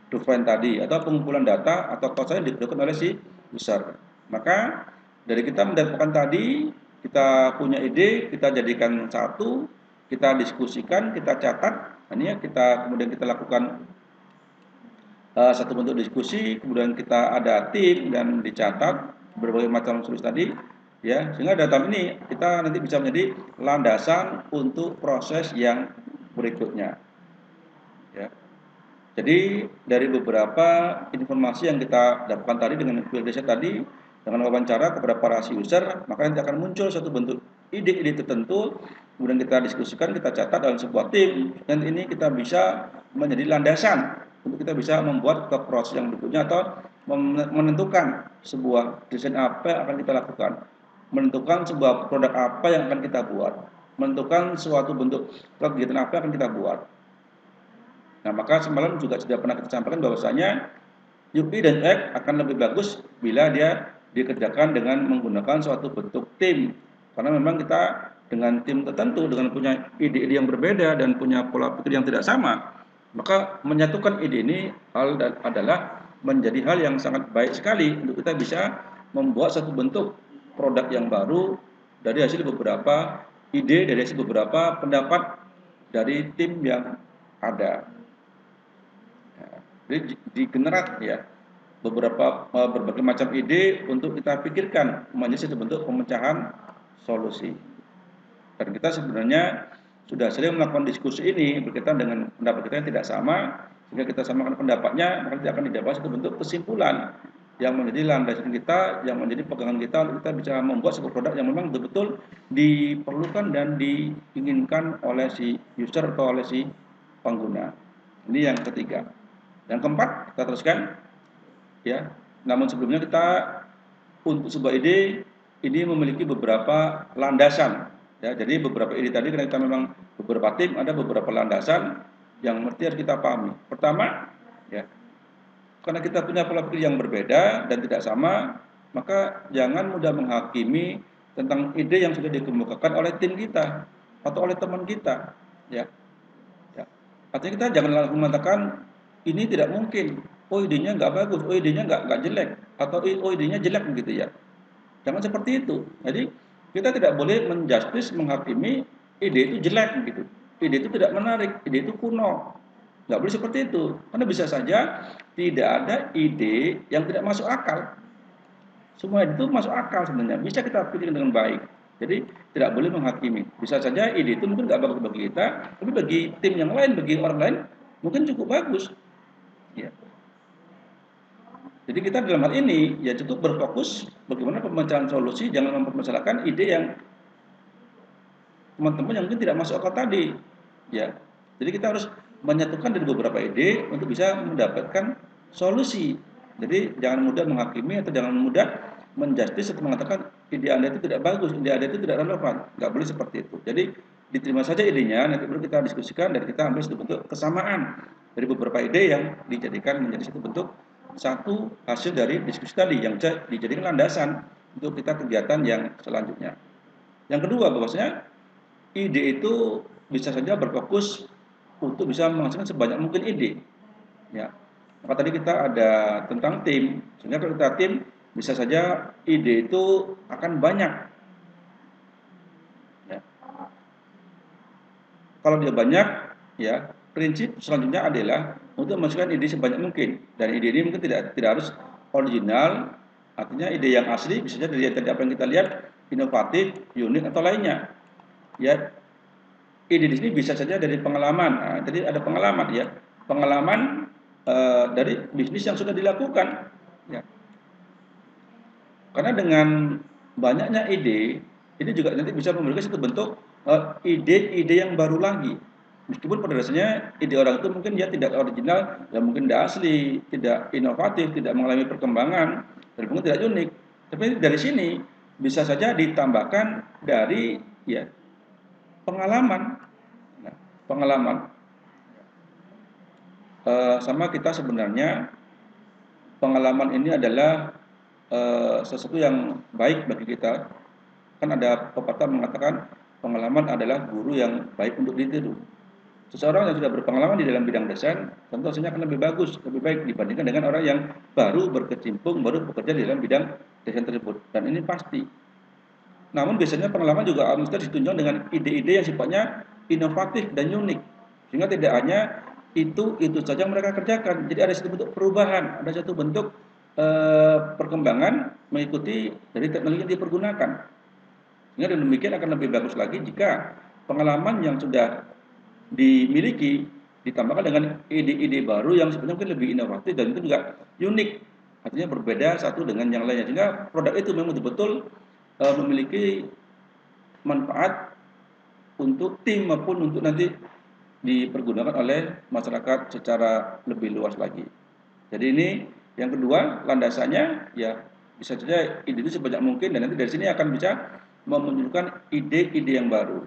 domain tadi atau pengumpulan data atau proses yang dilakukan oleh si user. Maka dari kita mendapatkan tadi, kita punya ide, kita jadikan satu, kita diskusikan, kita catat. Ini ya kemudian kita lakukan satu bentuk diskusi, kemudian kita ada tim dan dicatat berbagai macam solusi tadi, ya, sehingga data ini kita nanti bisa menjadi landasan untuk proses yang berikutnya. Ya. Jadi dari beberapa informasi yang kita dapatkan tadi dengan field riset tadi, dengan wawancara kepada para user, maka nanti akan muncul satu bentuk ide-ide tertentu, kemudian kita diskusikan, kita catat dalam sebuah tim, dan ini kita bisa menjadi landasan untuk kita bisa membuat proses yang berikutnya atau menentukan sebuah desain apa yang akan kita lakukan, menentukan sebuah produk apa yang akan kita buat, menentukan suatu bentuk kegiatan apa yang akan kita buat. Nah, maka semalam juga sudah pernah kita sampaikan bahwasanya UI dan UX akan lebih bagus bila dia dikerjakan dengan menggunakan suatu bentuk tim. Karena memang kita dengan tim tertentu, dengan punya ide-ide yang berbeda dan punya pola pikir yang tidak sama, maka menyatukan ide ini adalah menjadi hal yang sangat baik sekali untuk kita bisa membuat satu bentuk produk yang baru dari hasil beberapa ide, dari hasil beberapa pendapat dari tim yang ada. Jadi digenerate ya berbagai macam ide untuk kita pikirkan menjadi satu bentuk pemecahan solusi. Dan kita sebenarnya sudah sering melakukan diskusi ini berkaitan dengan pendapat kita yang tidak sama, sehingga kita samakan pendapatnya, maka akan didapat satu bentuk kesimpulan yang menjadi landasan kita, yang menjadi pegangan kita untuk kita bisa membuat sebuah produk yang memang betul-betul diperlukan dan diinginkan oleh si user atau oleh si pengguna. Ini yang ketiga. Yang keempat, kita teruskan. Ya, namun sebelumnya kita untuk sebuah ide ini memiliki beberapa landasan. Ya, jadi beberapa ide tadi karena kita memang beberapa tim ada beberapa landasan yang mesti harus kita pahami. Pertama, ya, karena kita punya pola pikir yang berbeda dan tidak sama, maka jangan mudah menghakimi tentang ide yang sudah dikemukakan oleh tim kita atau oleh teman kita. Ya, ya. Artinya kita jangan langsung mengatakan ini tidak mungkin, oh idenya nggak bagus, oh idenya nggak jelek, atau oh idenya jelek begitu ya. Jangan seperti itu. Jadi kita tidak boleh menjustis, menghakimi ide itu jelek begitu. Ide itu tidak menarik, ide itu kuno. Nggak boleh seperti itu. Karena bisa saja tidak ada ide yang tidak masuk akal. Semua itu masuk akal sebenarnya. Bisa kita pilih dengan baik. Jadi tidak boleh menghakimi. Bisa saja ide itu mungkin nggak bagus bagi kita, tapi bagi tim yang lain, bagi orang lain mungkin cukup bagus. Ya. Jadi kita dalam hal ini ya cukup berfokus bagaimana pemecahan solusi, jangan mempermasalahkan ide yang teman-teman yang mungkin tidak masuk akal tadi. Ya. Jadi kita harus menyatukan dari beberapa ide untuk bisa mendapatkan solusi. Jadi jangan mudah menghakimi atau jangan mudah menjustis atau mengatakan ide Anda itu tidak bagus, ide Anda itu tidak relevan. Nggak boleh seperti itu. Jadi diterima saja idenya, nanti baru kita diskusikan dan kita ambil satu bentuk kesamaan dari beberapa ide yang dijadikan menjadi satu hasil dari diskusi tadi yang bisa dijadikan landasan untuk kita kegiatan yang selanjutnya. Yang kedua, bahwasanya ide itu bisa saja berfokus untuk bisa menghasilkan sebanyak mungkin ide. Ya. Maka tadi kita ada tentang tim, sehingga kalau kita tim bisa saja ide itu akan banyak. Ya. Kalau dia banyak, ya prinsip selanjutnya adalah untuk memasukkan ide sebanyak mungkin, dan ide ini mungkin tidak harus original, artinya ide yang asli bisa saja dari apa yang kita lihat inovatif, unik atau lainnya. Ya, ide di sini bisa saja dari pengalaman. Nah, tadi ada pengalaman ya, pengalaman dari bisnis yang sudah dilakukan. Ya. Karena dengan banyaknya ide, ini juga nanti bisa memberikan satu bentuk ide-ide yang baru lagi. Meskipun pada dasarnya ide orang itu mungkin dia tidak original, ya mungkin tidak asli, tidak inovatif, tidak mengalami perkembangan, dan mungkin tidak unik. Tapi dari sini bisa saja ditambahkan dari ya pengalaman. Nah, pengalaman sama kita sebenarnya pengalaman ini adalah sesuatu yang baik bagi kita. Kan ada pepatah mengatakan pengalaman adalah guru yang baik untuk ditiru. Seseorang yang sudah berpengalaman di dalam bidang desain, tentu hasilnya akan lebih bagus, lebih baik dibandingkan dengan orang yang baru berkecimpung, baru bekerja di dalam bidang desain tersebut. Dan ini pasti. Namun biasanya pengalaman juga harus ditunjang dengan ide-ide yang sifatnya inovatif dan unik. Sehingga tidak hanya itu saja yang mereka kerjakan. Jadi ada satu bentuk perubahan, ada satu bentuk perkembangan mengikuti dari teknologi yang dipergunakan. Sehingga dengan demikian akan lebih bagus lagi jika pengalaman yang sudah dimiliki ditambahkan dengan ide-ide baru yang sebenarnya mungkin lebih inovatif dan itu juga unik, artinya berbeda satu dengan yang lainnya, sehingga produk itu memang betul-betul memiliki manfaat untuk tim maupun untuk nanti dipergunakan oleh masyarakat secara lebih luas lagi. Jadi ini yang kedua landasannya ya bisa saja ide itu sebanyak mungkin dan nanti dari sini akan bisa memunculkan ide-ide yang baru.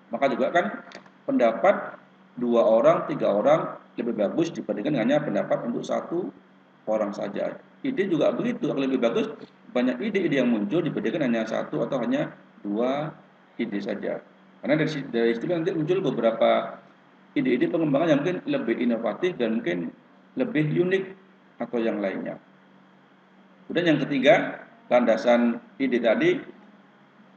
Maka juga kan pendapat 2 orang, 3 orang lebih bagus dibandingkan hanya pendapat untuk 1 orang saja. Ide juga begitu, akan lebih bagus banyak ide-ide yang muncul dibandingkan hanya 1 atau hanya 2 ide saja. Karena dari situ nanti muncul beberapa ide-ide pengembangan yang mungkin lebih inovatif dan mungkin lebih unik atau yang lainnya. Kemudian yang ketiga, landasan ide tadi,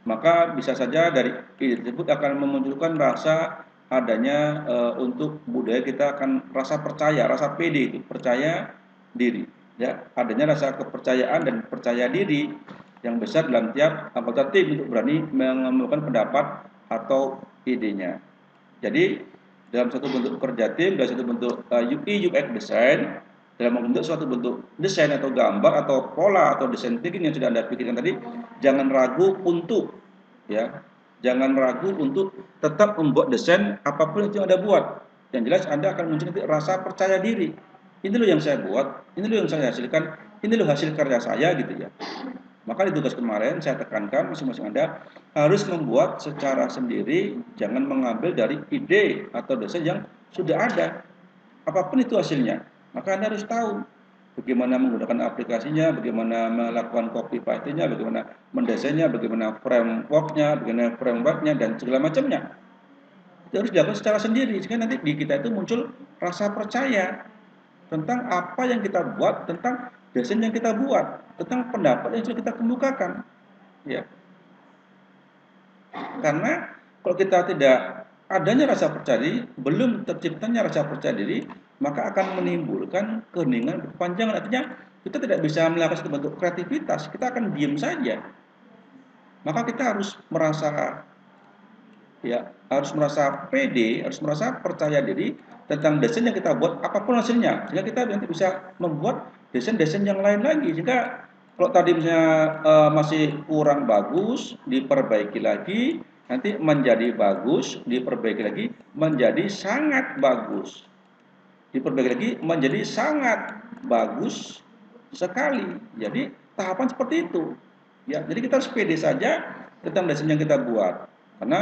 maka bisa saja dari ide tersebut akan memunculkan rasa adanya untuk budaya kita akan rasa percaya, rasa pede itu, percaya diri. Ya, adanya rasa kepercayaan dan percaya diri yang besar dalam tiap anggota tim untuk berani mengemukakan pendapat atau idenya. Jadi dalam satu bentuk kerja tim, dalam satu bentuk UI UX design, dalam membentuk suatu bentuk desain atau gambar atau pola atau desain thinking yang sudah Anda pikirkan tadi, jangan ragu untuk ya, jangan ragu untuk tetap membuat desain apapun itu yang Anda buat. Yang jelas Anda akan muncul nanti rasa percaya diri. Ini loh yang saya buat, ini loh yang saya hasilkan, ini loh hasil karya saya gitu ya. Maka di tugas kemarin saya tekankan masing-masing Anda harus membuat secara sendiri, jangan mengambil dari ide atau desain yang sudah ada. Apapun itu hasilnya, maka Anda harus tahu bagaimana menggunakan aplikasinya, bagaimana melakukan copy paste-nya, bagaimana mendesainnya, bagaimana framework-nya, bagaimana framework-nya dan segala macamnya. Itu harus dilakukan secara sendiri, sehingga nanti di kita itu muncul rasa percaya tentang apa yang kita buat, tentang desain yang kita buat, tentang pendapat yang sudah kita kemukakan. Ya. Karena kalau kita tidak adanya rasa percaya diri, belum terciptanya rasa percaya diri, maka akan menimbulkan keheningan berkepanjangan. Artinya kita tidak bisa melakukan satu bentuk kreativitas, kita akan diam saja. Maka kita harus merasa harus merasa pede, harus merasa percaya diri tentang desain yang kita buat apapun hasilnya, sehingga kita nanti bisa membuat desain-desain yang lain lagi. Sehingga kalau tadi misalnya masih kurang bagus, diperbaiki lagi, nanti menjadi bagus, diperbaiki lagi, menjadi sangat bagus, diperbaiki lagi, menjadi sangat bagus sekali. Jadi tahapan seperti itu. Ya, jadi kita harus pede saja tentang desain yang kita buat. Karena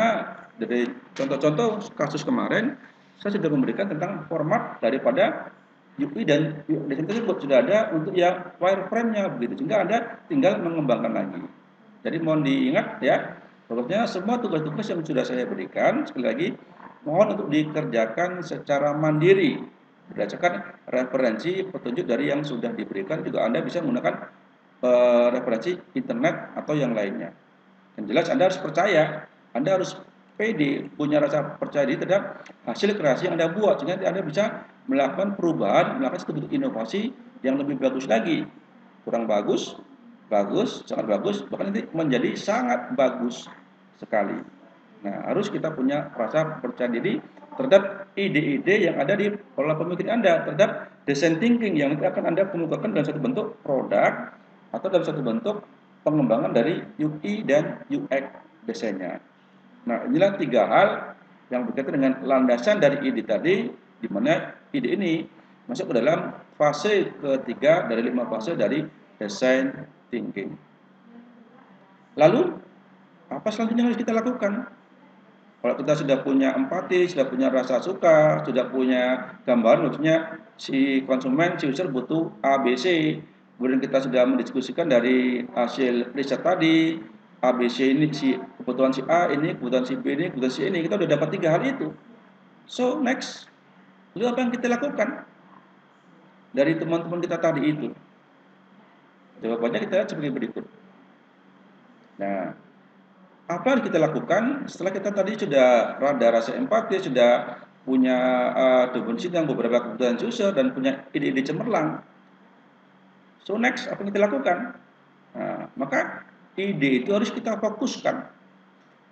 dari contoh-contoh kasus kemarin, saya sudah memberikan tentang format daripada UI dan desain tersebut sudah ada untuk ya wireframe-nya begitu, sehingga Anda tinggal mengembangkan lagi. Jadi mohon diingat ya, pokoknya semua tugas-tugas yang sudah saya berikan sekali lagi mohon untuk dikerjakan secara mandiri berdasarkan referensi petunjuk dari yang sudah diberikan. Juga Anda bisa menggunakan referensi internet atau yang lainnya. Yang jelas Anda harus percaya, Anda harus pede, punya rasa percaya diri terhadap hasil kreasi yang Anda buat, sehingga Anda bisa melakukan perubahan, melakukan satu bentuk inovasi yang lebih bagus lagi. Kurang bagus, bagus, sangat bagus, bahkan nanti menjadi sangat bagus sekali. Nah, harus kita punya rasa percaya diri terhadap ide-ide yang ada di pola pemikir Anda, terhadap design thinking yang nanti akan Anda kemukakan dalam satu bentuk produk atau dalam satu bentuk pengembangan dari UI dan UX desainnya. Nah, inilah tiga hal yang berkaitan dengan landasan dari ide tadi, di mana ide ini masuk ke dalam fase ketiga dari 5 fase dari design thinking. Lalu, apa selanjutnya yang harus kita lakukan? Kalau kita sudah punya empati, sudah punya rasa suka, sudah punya gambaran, maksudnya si konsumen, si user butuh A, B, C. Kemudian kita sudah mendiskusikan dari hasil riset tadi, A, B, C ini, si kebutuhan si A ini, kebutuhan si B ini, kebutuhan si ini. Kita sudah dapat tiga hal itu. So, next. Lalu apa yang kita lakukan dari teman-teman kita tadi itu? Jawabannya kita lihat sebagai berikut. Nah, apa yang kita lakukan setelah kita tadi sudah rada rasa empati, sudah punya definisi yang beberapa kebutuhan user dan punya ide-ide cemerlang. So next, apa yang kita lakukan? Nah, maka ide itu harus kita fokuskan.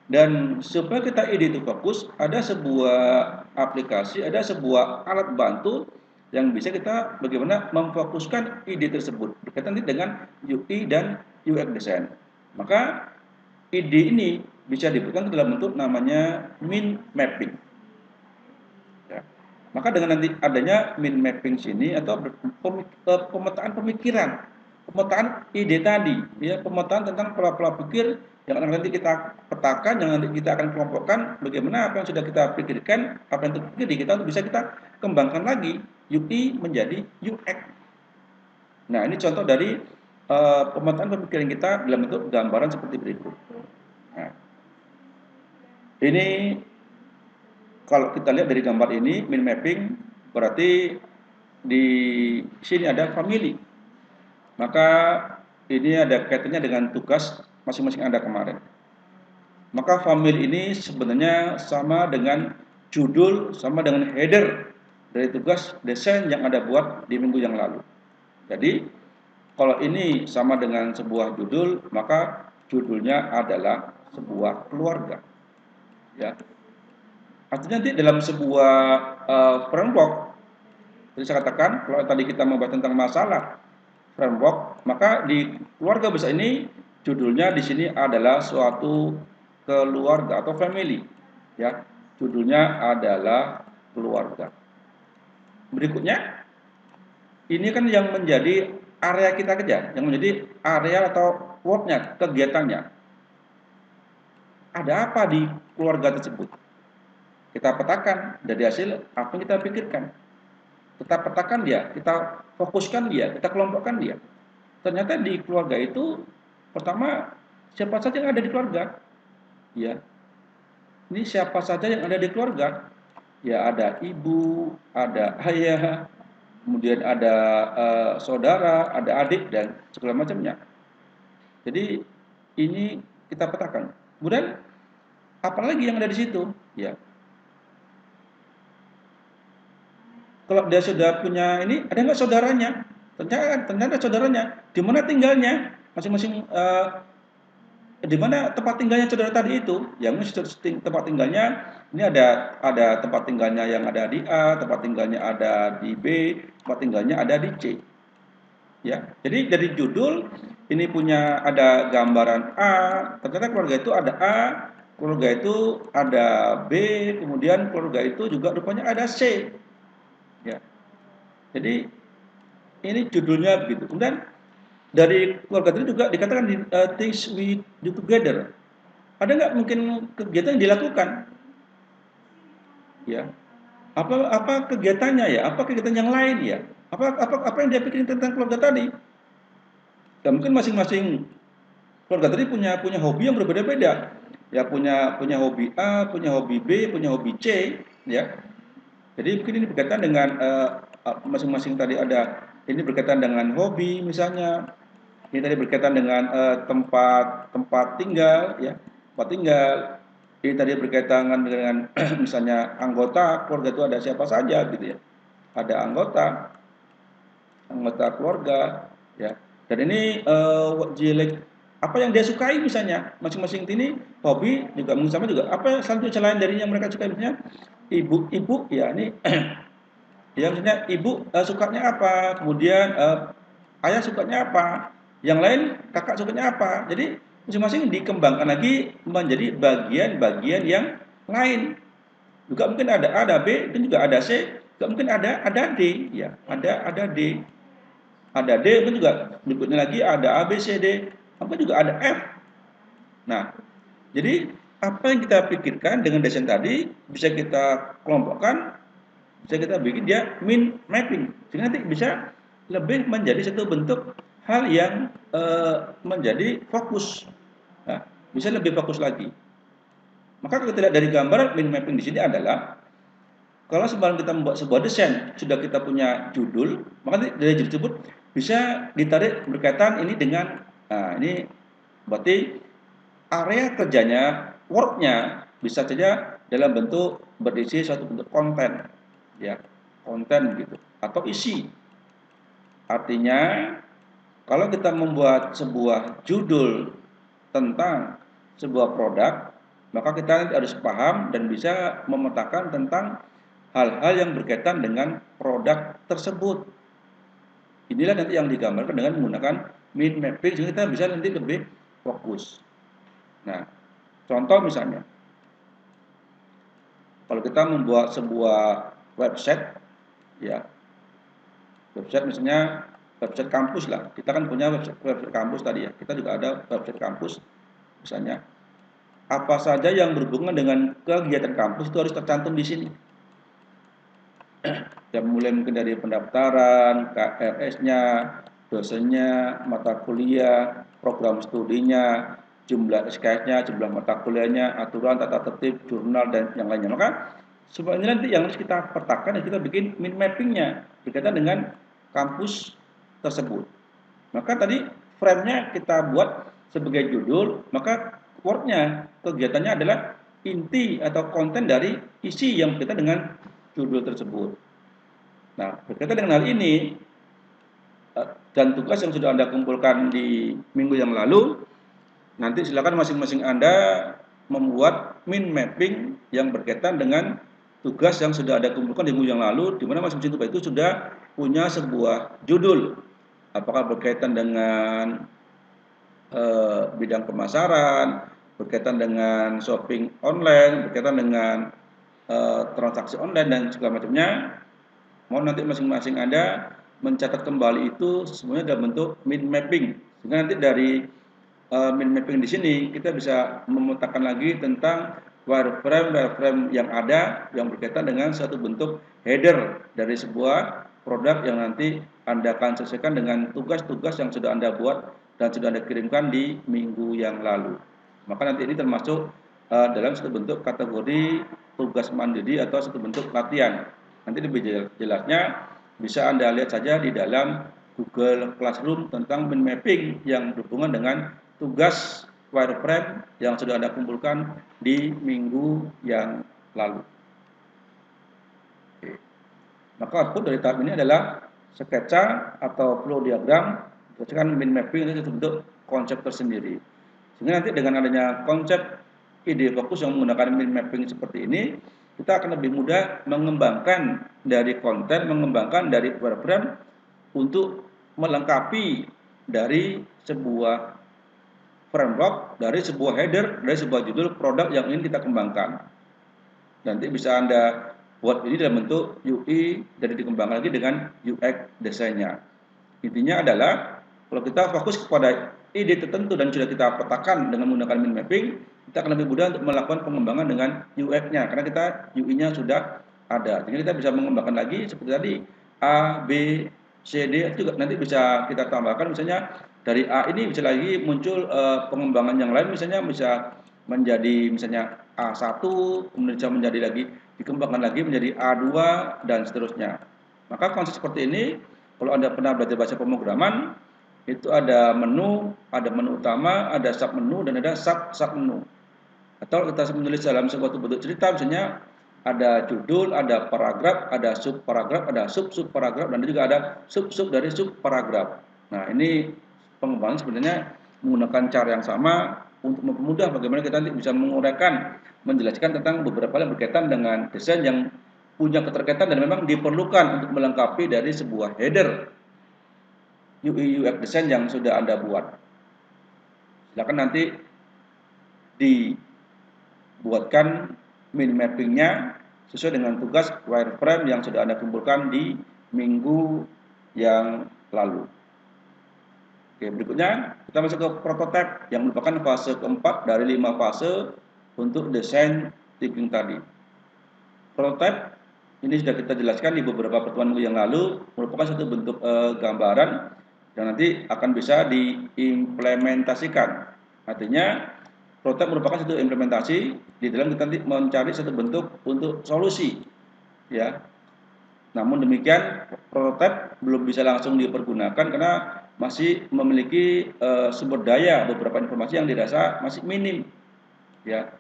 Dan supaya kita ide itu fokus, ada sebuah aplikasi, ada sebuah alat bantu yang bisa kita bagaimana memfokuskan ide tersebut berkaitan dengan UI dan UX design. Maka ide ini bisa diberikan dalam bentuk namanya mind mapping. Ya. Maka dengan nanti adanya mind mapping sini atau pemetaan pemikiran, pemetaan ide tadi, ya pemetaan tentang pola-pola pikir yang nanti kita petakan, yang nanti kita akan kelompokkan, bagaimana apa yang sudah kita pikirkan, apa yang terpikir di kita bisa kita kembangkan lagi UI menjadi UX. Nah ini contoh dari pemetaan pemikiran kita dalam bentuk gambaran seperti berikut. Nah, ini kalau kita lihat dari gambar ini, mind mapping berarti di sini ada family. Maka ini ada kaitannya dengan tugas masing-masing Anda kemarin. Maka family ini sebenarnya sama dengan judul, sama dengan header dari tugas desain yang Anda buat di minggu yang lalu. Jadi, kalau ini sama dengan sebuah judul, maka judulnya adalah sebuah keluarga. Ya. Artinya nanti dalam sebuah framework, jadi saya katakan kalau tadi kita membahas tentang masalah framework, maka di keluarga besar ini judulnya di sini adalah suatu keluarga atau family, ya. Judulnya adalah keluarga. Berikutnya, ini kan yang menjadi area kita kerja, yang menjadi area atau worknya, kegiatannya. Ada apa di keluarga tersebut? Kita petakan dari hasil apa yang kita pikirkan. Kita petakan dia, kita fokuskan dia, kita kelompokkan dia. Ternyata di keluarga itu pertama siapa saja yang ada di keluarga? Ya. Ini siapa saja yang ada di keluarga? Ya ada ibu, ada ayah, kemudian ada saudara, ada adik dan segala macamnya. Jadi ini kita petakan. Kemudian apalagi yang ada di situ? Ya. Kalau dia sudah punya ini, ada nggak saudaranya? Ternyata saudaranya. Di mana tinggalnya? Masing-masing di mana tempat tinggalnya saudara tadi itu? Yang tempat tinggalnya ini ada tempat tinggalnya yang ada di A, tempat tinggalnya ada di B, tempat tinggalnya ada di C. Ya. Jadi dari judul ini punya ada gambaran A, ternyata keluarga itu ada A, keluarga itu ada B, kemudian keluarga itu juga rupanya ada C. Ya. Jadi ini judulnya begitu. Kemudian dari keluarga itu juga dikatakan di things we do together. Ada nggak mungkin kegiatan yang dilakukan? Ya. Apa kegiatannya ya? Apa kegiatan yang lain ya? Apa yang dia pikirin tentang keluarga tadi? Dan mungkin masing-masing keluarga tadi punya hobi yang berbeda-beda. Ya punya hobi A, punya hobi B, punya hobi C, ya. Jadi mungkin ini berkaitan dengan masing-masing tadi ada ini berkaitan dengan hobi misalnya, ini tadi berkaitan dengan tempat tinggal, ya tempat tinggal. Ini tadi berkaitan dengan misalnya anggota keluarga itu ada siapa saja gitu ya. Ada anggota keluarga, ya. Dan ini apa yang dia sukai misalnya masing-masing ini hobi juga sama juga apa selanjutnya selain dari yang mereka sukai misalnya ibu ya ini ya misalnya ibu sukanya apa, kemudian ayah sukanya apa, yang lain kakak sukanya apa. Jadi masing-masing dikembangkan lagi menjadi bagian-bagian yang lain. Juga mungkin ada B, mungkin juga ada C, juga mungkin ada D, ya, ada D. Ada D, mungkin juga berikutnya lagi ada A, B, C, D, mungkin juga ada F. Nah, jadi apa yang kita pikirkan dengan desain tadi bisa kita kelompokkan, bisa kita bikin dia min mapping, sehingga nanti bisa lebih menjadi satu bentuk hal yang menjadi fokus. Nah, bisa lebih fokus lagi. Maka kalau kita lihat dari gambar min mapping di sini adalah kalau sebelum kita membuat sebuah desain sudah kita punya judul, maka dari judul tersebut bisa ditarik berkaitan ini dengan, nah ini berarti area kerjanya, worknya bisa saja dalam bentuk berisi suatu bentuk konten, ya, konten gitu, atau isi. Artinya, kalau kita membuat sebuah judul tentang sebuah produk, maka kita nanti harus paham dan bisa memetakan tentang hal-hal yang berkaitan dengan produk tersebut. Inilah nanti yang digambarkan dengan menggunakan min mapping, sehingga kita bisa nanti lebih fokus. Nah, contoh misalnya, kalau kita membuat sebuah website, ya, website misalnya website kampus lah, kita kan punya website kampus tadi ya, kita juga ada website kampus misalnya. Apa saja yang berhubungan dengan kegiatan kampus itu harus tercantum di sini. Ya, mulai mungkin dari pendaftaran, KRS-nya, dosennya, mata kuliah, program studinya, jumlah SKS-nya, jumlah mata kuliahnya, aturan, tata tertib, jurnal, dan yang lainnya. Maka semua ini nanti yang harus kita petakan dan kita bikin min mapping-nya berkaitan dengan kampus tersebut. Maka tadi frame-nya kita buat sebagai judul, maka word-nya, kegiatannya adalah inti atau konten dari isi yang berkaitan dengan judul tersebut. Nah, berkaitan dengan hal ini dan tugas yang sudah Anda kumpulkan di minggu yang lalu, nanti silakan masing-masing Anda membuat min mapping yang berkaitan dengan tugas yang sudah Anda kumpulkan di minggu yang lalu, di mana masing-masing tugas itu sudah punya sebuah judul. Apakah berkaitan dengan bidang pemasaran, berkaitan dengan shopping online, berkaitan dengan transaksi online dan segala macamnya. Mohon nanti masing-masing Anda mencatat kembali itu semuanya dalam bentuk min mapping. Sehingga nanti dari min mapping di sini kita bisa memetakan lagi tentang wireframe yang ada yang berkaitan dengan satu bentuk header dari sebuah produk yang nanti Anda akan selesaikan dengan tugas-tugas yang sudah Anda buat dan sudah Anda kirimkan di minggu yang lalu. Maka nanti ini termasuk dalam satu bentuk kategori tugas mandiri atau satu bentuk latihan. Nanti lebih jelasnya bisa Anda lihat saja di dalam Google Classroom tentang min mapping yang berhubungan dengan tugas wireframe yang sudah Anda kumpulkan di minggu yang lalu. Oke. Maka output dari tahap ini adalah sketsa atau flow diagram berdasarkan min mapping itu bentuk konsep tersendiri. Sehingga nanti dengan adanya konsep ide fokus yang menggunakan min mapping seperti ini, kita akan lebih mudah mengembangkan dari konten, mengembangkan dari wireframe untuk melengkapi dari sebuah framework, dari sebuah header, dari sebuah judul produk yang ingin kita kembangkan. Nanti bisa Anda buat ini dalam bentuk UI dan dikembangkan lagi dengan UX desainnya. Intinya adalah kalau kita fokus kepada ide tertentu dan sudah kita petakan dengan menggunakan min mapping, kita akan lebih mudah untuk melakukan pengembangan dengan UX-nya karena kita UI-nya sudah ada. Jadi kita bisa mengembangkan lagi seperti tadi A, B, C, D itu juga nanti bisa kita tambahkan misalnya dari A ini bisa lagi muncul pengembangan yang lain misalnya bisa menjadi misalnya A1 kemudian bisa menjadi lagi dikembangkan lagi menjadi A2 dan seterusnya. Maka konsep seperti ini kalau Anda pernah belajar bahasa pemrograman, itu ada menu utama, ada sub menu dan ada sub menu. Atau kita menulis dalam suatu bentuk cerita, misalnya ada judul, ada paragraf, ada sub paragraf, ada sub paragraf, dan juga ada sub dari sub paragraf. Nah, ini pengembangan sebenarnya menggunakan cara yang sama untuk mempermudah bagaimana kita nanti bisa menguraikan, menjelaskan tentang beberapa hal yang berkaitan dengan desain yang punya keterkaitan dan memang diperlukan untuk melengkapi dari sebuah header UI UX desain yang sudah Anda buat. Silakan nanti dibuatkan mind mappingnya sesuai dengan tugas wireframe yang sudah Anda kumpulkan di minggu yang lalu. Oke, berikutnya kita masuk ke prototype yang merupakan fase keempat dari 5 fase untuk desain thinking tadi. Prototype ini sudah kita jelaskan di beberapa pertemuan yang lalu, merupakan satu bentuk gambaran yang nanti akan bisa diimplementasikan. Artinya prototype merupakan satu implementasi di dalam kita nanti mencari satu bentuk untuk solusi, ya. Namun demikian, prototipe belum bisa langsung dipergunakan karena masih memiliki sumber daya beberapa informasi yang dirasa masih minim, ya.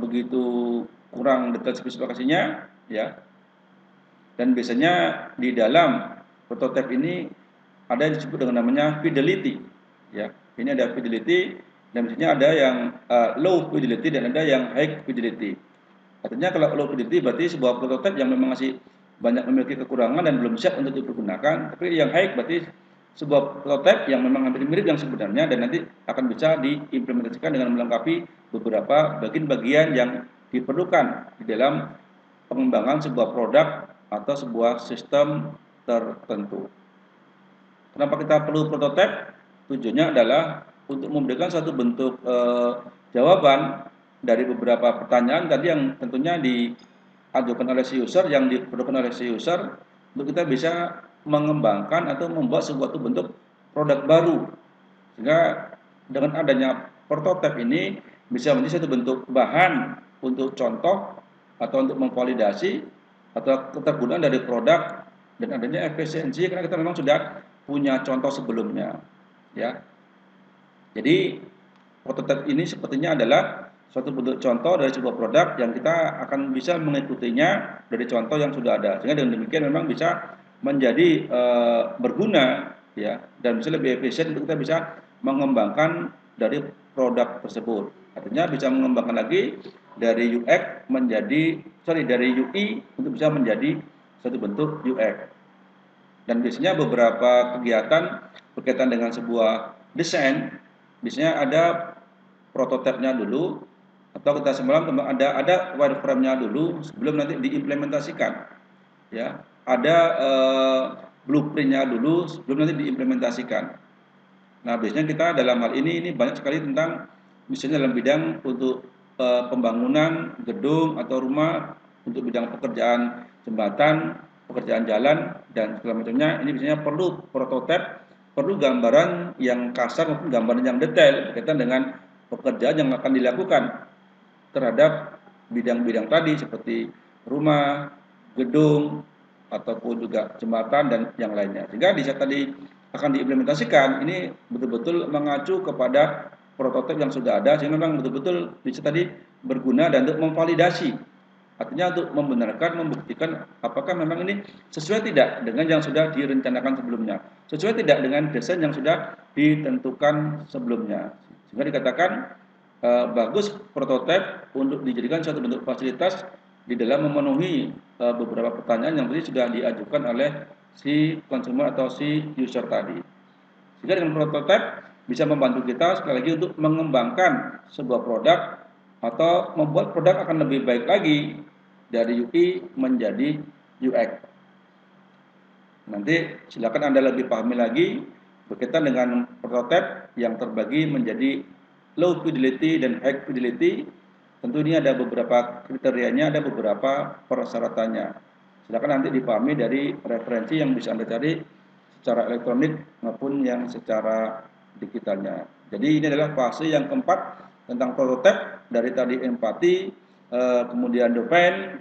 Begitu kurang detail spesifikasinya, ya. Dan biasanya di dalam prototipe ini ada yang disebut dengan namanya fidelity, ya. Ini ada fidelity dan biasanya ada yang low fidelity dan ada yang high fidelity. Artinya kalau low fidelity berarti sebuah prototipe yang memang masih banyak memiliki kekurangan dan belum siap untuk dipergunakan. Tapi yang high berarti sebuah prototipe yang memang hampir mirip yang sebenarnya dan nanti akan bisa diimplementasikan dengan melengkapi beberapa bagian-bagian yang diperlukan di dalam pengembangan sebuah produk atau sebuah sistem tertentu. Kenapa kita perlu prototipe? Tujuannya adalah untuk memberikan satu bentuk jawaban dari beberapa pertanyaan tadi yang tentunya diajukan oleh si user, yang diperlukan oleh si user, untuk kita bisa mengembangkan atau membuat sebuah bentuk produk baru. Sehingga dengan adanya prototipe ini bisa menjadi satu bentuk bahan untuk contoh atau untuk memvalidasi atau ketergunaan dari produk dan adanya efisiensi karena kita memang sudah punya contoh sebelumnya, ya. Jadi prototipe ini sepertinya adalah suatu bentuk contoh dari sebuah produk yang kita akan bisa mengikutinya dari contoh yang sudah ada. Sehingga dengan demikian memang bisa menjadi berguna, ya, dan bisa lebih efisien untuk kita bisa mengembangkan dari produk tersebut. Artinya bisa mengembangkan lagi dari UX menjadi dari UI untuk bisa menjadi satu bentuk UX. Dan biasanya beberapa kegiatan berkaitan dengan sebuah desain, biasanya ada prototipenya dulu atau kita semalam ada wireframe-nya dulu sebelum nanti diimplementasikan, ya. Ada blueprint-nya dulu sebelum nanti diimplementasikan. Nah, biasanya kita dalam hal ini banyak sekali tentang misalnya dalam bidang untuk pembangunan gedung atau rumah, untuk bidang pekerjaan jembatan, pekerjaan jalan dan segala macamnya. Ini biasanya perlu prototipe, perlu gambaran yang kasar maupun gambaran yang detail berkaitan dengan pekerjaan yang akan dilakukan terhadap bidang-bidang tadi seperti rumah, gedung, ataupun juga jembatan dan yang lainnya. Sehingga di saat tadi akan diimplementasikan, ini betul-betul mengacu kepada prototipe yang sudah ada, sehingga memang betul-betul bisa tadi berguna dan untuk memvalidasi. Artinya untuk membenarkan, membuktikan apakah memang ini sesuai tidak dengan yang sudah direncanakan sebelumnya, sesuai tidak dengan desain yang sudah ditentukan sebelumnya. Sehingga dikatakan bagus prototipe untuk dijadikan suatu bentuk fasilitas di dalam memenuhi beberapa pertanyaan yang tadi sudah diajukan oleh si consumer atau si user tadi. Sehingga dengan prototipe bisa membantu kita sekali lagi untuk mengembangkan sebuah produk atau membuat produk akan lebih baik lagi dari UI menjadi UX. Nanti silakan Anda lebih pahami lagi berkaitan dengan prototipe yang terbagi menjadi low fidelity dan high fidelity. Tentu ini ada beberapa kriterianya, ada beberapa persyaratannya. Silakan nanti dipahami dari referensi yang bisa Anda cari secara elektronik maupun yang secara digitalnya. Jadi ini adalah fase yang keempat tentang prototipe, dari tadi empati, kemudian define,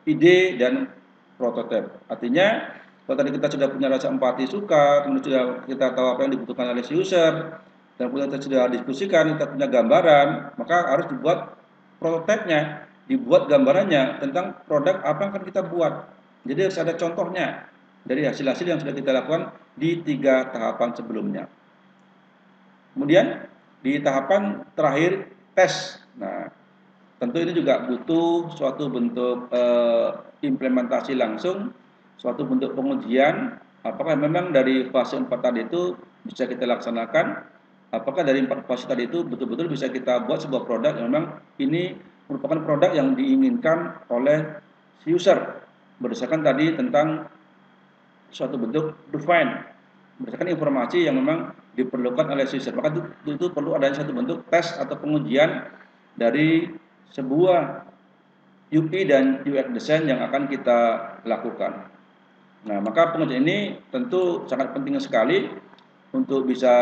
ide, dan prototipe. Artinya kalau tadi kita sudah punya rasa empati, suka, kemudian sudah kita tahu apa yang dibutuhkan oleh si user, dan kemudian kita sudah diskusikan, kita punya gambaran, maka harus dibuat prototipenya, dibuat gambarannya tentang produk apa yang akan kita buat. Jadi harus ada contohnya dari hasil-hasil yang sudah kita lakukan di 3 tahapan sebelumnya. Kemudian di tahapan terakhir tes. Nah, tentu ini juga butuh suatu bentuk implementasi langsung, suatu bentuk pengujian apakah memang dari fase 4 tadi itu bisa kita laksanakan apakah dari 4 fase tadi itu betul-betul bisa kita buat sebuah produk yang memang ini merupakan produk yang diinginkan oleh si user berdasarkan tadi tentang suatu bentuk define berdasarkan informasi yang memang diperlukan oleh si user. Maka itu perlu adanya satu bentuk tes atau pengujian dari sebuah UI dan UX design yang akan kita lakukan. Nah, maka pengujian ini tentu sangat penting sekali untuk bisa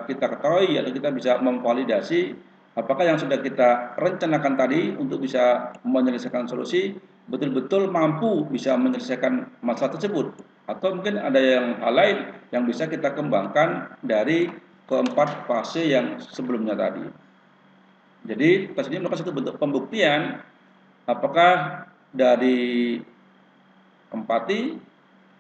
kita ketahui atau kita bisa memvalidasi apakah yang sudah kita rencanakan tadi untuk bisa menyelesaikan solusi betul-betul mampu bisa menyelesaikan masalah tersebut, atau mungkin ada yang hal lain yang bisa kita kembangkan dari keempat fase yang sebelumnya tadi. Jadi tes ini merupakan satu bentuk pembuktian apakah dari empati,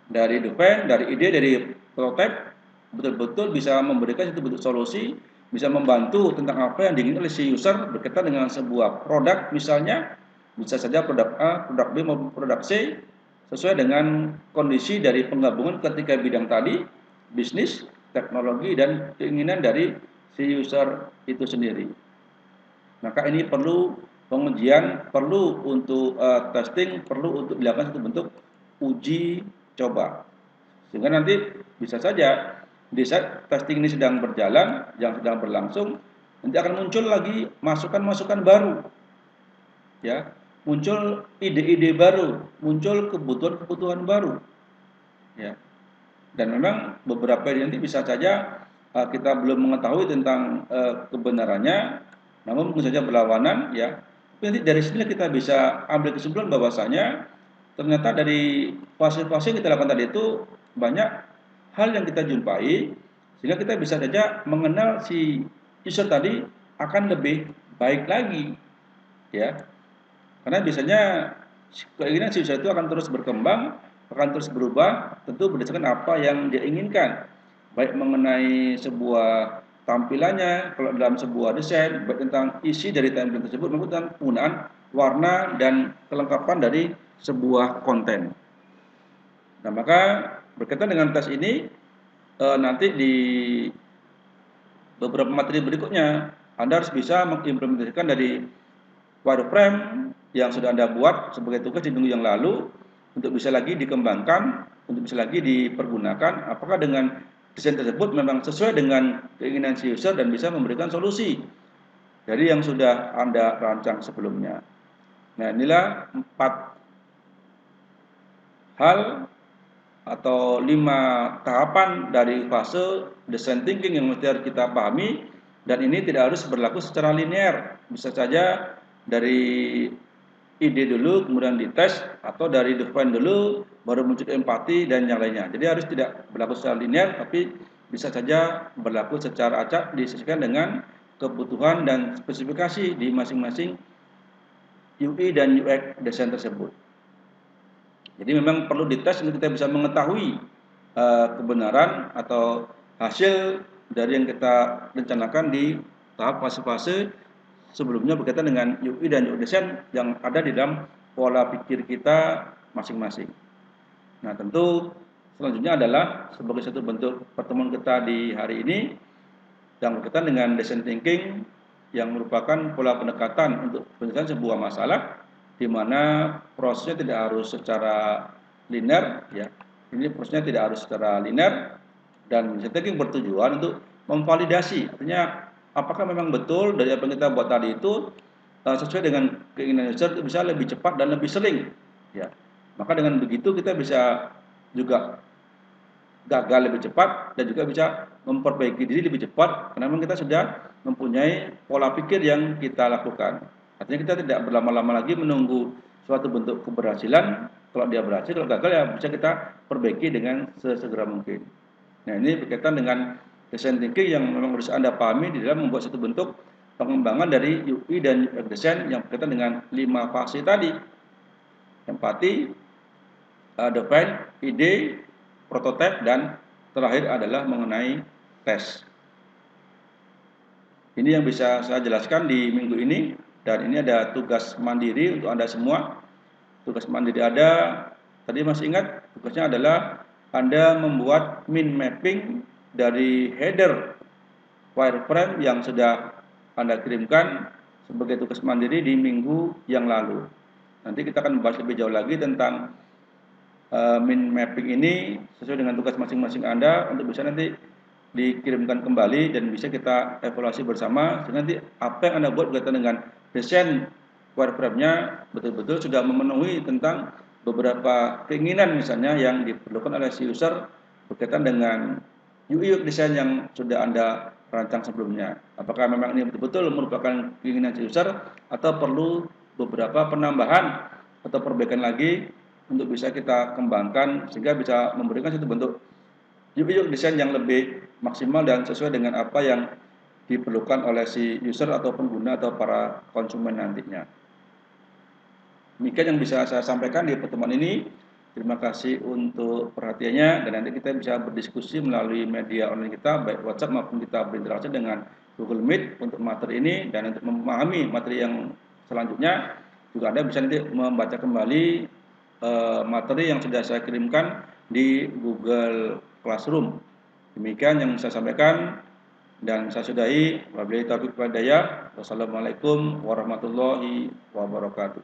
dari define, dari ide, dari prototype betul-betul bisa memberikan satu bentuk solusi, bisa membantu tentang apa yang diinginkan oleh si user berkaitan dengan sebuah produk, misalnya bisa saja produk A, produk B maupun produk C sesuai dengan kondisi dari penggabungan ketiga bidang tadi, bisnis, teknologi, dan keinginan dari si user itu sendiri. Maka ini perlu pengujian, perlu untuk testing, perlu untuk dilakukan satu bentuk uji coba. Sehingga nanti bisa saja di saat testing ini sedang berjalan, yang sedang berlangsung, nanti akan muncul lagi masukan-masukan baru, ya, muncul ide-ide baru, muncul kebutuhan-kebutuhan baru, ya. Dan memang beberapa ini nanti bisa saja kita belum mengetahui tentang kebenarannya, namun mungkin saja berlawanan, ya. Tapi nanti dari sini kita bisa ambil kesimpulan bahwasanya ternyata dari fase-fase yang kita lakukan tadi itu banyak hal yang kita jumpai, sehingga kita bisa saja mengenal si user tadi akan lebih baik lagi, ya. Karena biasanya keinginan si user itu akan terus berkembang, akan terus berubah, tentu berdasarkan apa yang dia inginkan. Baik mengenai sebuah tampilannya, kalau dalam sebuah desain, baik tentang isi dari tampilan tersebut, maupun tentang penggunaan warna dan kelengkapan dari sebuah konten. Nah, maka berkaitan dengan tes ini, nanti di beberapa materi berikutnya, Anda harus bisa mengimplementasikan dari wireframe yang sudah Anda buat sebagai tugas di minggu yang lalu untuk bisa lagi dikembangkan, untuk bisa lagi dipergunakan apakah dengan desain tersebut memang sesuai dengan keinginan si user dan bisa memberikan solusi dari yang sudah Anda rancang sebelumnya. Nah, inilah 4 hal atau 5 tahapan dari fase design thinking yang mesti harus kita pahami, dan ini tidak harus berlaku secara linear. Bisa saja dari ide dulu kemudian dites, atau dari define dulu baru muncul empati dan yang lainnya. Jadi harus tidak berlaku secara linear, tapi bisa saja berlaku secara acak disesuaikan dengan kebutuhan dan spesifikasi di masing-masing UI dan UX desain tersebut. Jadi memang perlu dites untuk kita bisa mengetahui kebenaran atau hasil dari yang kita rencanakan di tahap fase-fase sebelumnya berkaitan dengan UI dan UX design yang ada di dalam pola pikir kita masing-masing. Nah, tentu selanjutnya adalah sebagai satu bentuk pertemuan kita di hari ini yang berkaitan dengan design thinking yang merupakan pola pendekatan untuk penyelesaian sebuah masalah, di mana prosesnya tidak harus secara linear, ya. Ini prosesnya tidak harus secara linear, dan design thinking bertujuan untuk memvalidasi, artinya apakah memang betul dari apa yang kita buat tadi itu sesuai dengan keinginan user, itu bisa lebih cepat dan lebih sering, ya. Maka dengan begitu kita bisa juga gagal lebih cepat dan juga bisa memperbaiki diri lebih cepat karena memang kita sudah mempunyai pola pikir yang kita lakukan. Artinya kita tidak berlama-lama lagi menunggu suatu bentuk keberhasilan. Kalau dia berhasil, kalau gagal ya bisa kita perbaiki dengan sesegera mungkin. Nah, ini berkaitan dengan design thinking yang memang harus Anda pahami di dalam membuat satu bentuk pengembangan dari UI dan UX design yang berkaitan dengan 5 fase tadi. Empati, define, ide, prototipe, dan terakhir adalah mengenai tes. Ini yang bisa saya jelaskan di minggu ini, dan ini ada tugas mandiri untuk Anda semua. Tugas mandiri ada, tadi masih ingat, tugasnya adalah Anda membuat min mapping dari header wireframe yang sudah Anda kirimkan sebagai tugas mandiri di minggu yang lalu. Nanti kita akan membahas lebih jauh lagi tentang mind mapping ini sesuai dengan tugas masing-masing Anda untuk bisa nanti dikirimkan kembali dan bisa kita evaluasi bersama sehingga nanti apa yang Anda buat berkaitan dengan desain wireframe-nya betul-betul sudah memenuhi tentang beberapa keinginan misalnya yang diperlukan oleh si user berkaitan dengan UI desain yang sudah Anda rancang sebelumnya. Apakah memang ini betul-betul merupakan keinginan si user atau perlu beberapa penambahan atau perbaikan lagi untuk bisa kita kembangkan sehingga bisa memberikan satu bentuk UI desain yang lebih maksimal dan sesuai dengan apa yang diperlukan oleh si user atau pengguna atau para konsumen nantinya. Demikian yang bisa saya sampaikan di pertemuan ini. Terima kasih untuk perhatiannya dan nanti kita bisa berdiskusi melalui media online kita baik WhatsApp maupun kita berinteraksi dengan Google Meet untuk materi ini dan untuk memahami materi yang selanjutnya juga Anda bisa nanti membaca kembali materi yang sudah saya kirimkan di Google Classroom. Demikian yang saya sampaikan dan saya sudahi. Wabillahi taufiq wal hidayah. Wassalamualaikum warahmatullahi wabarakatuh.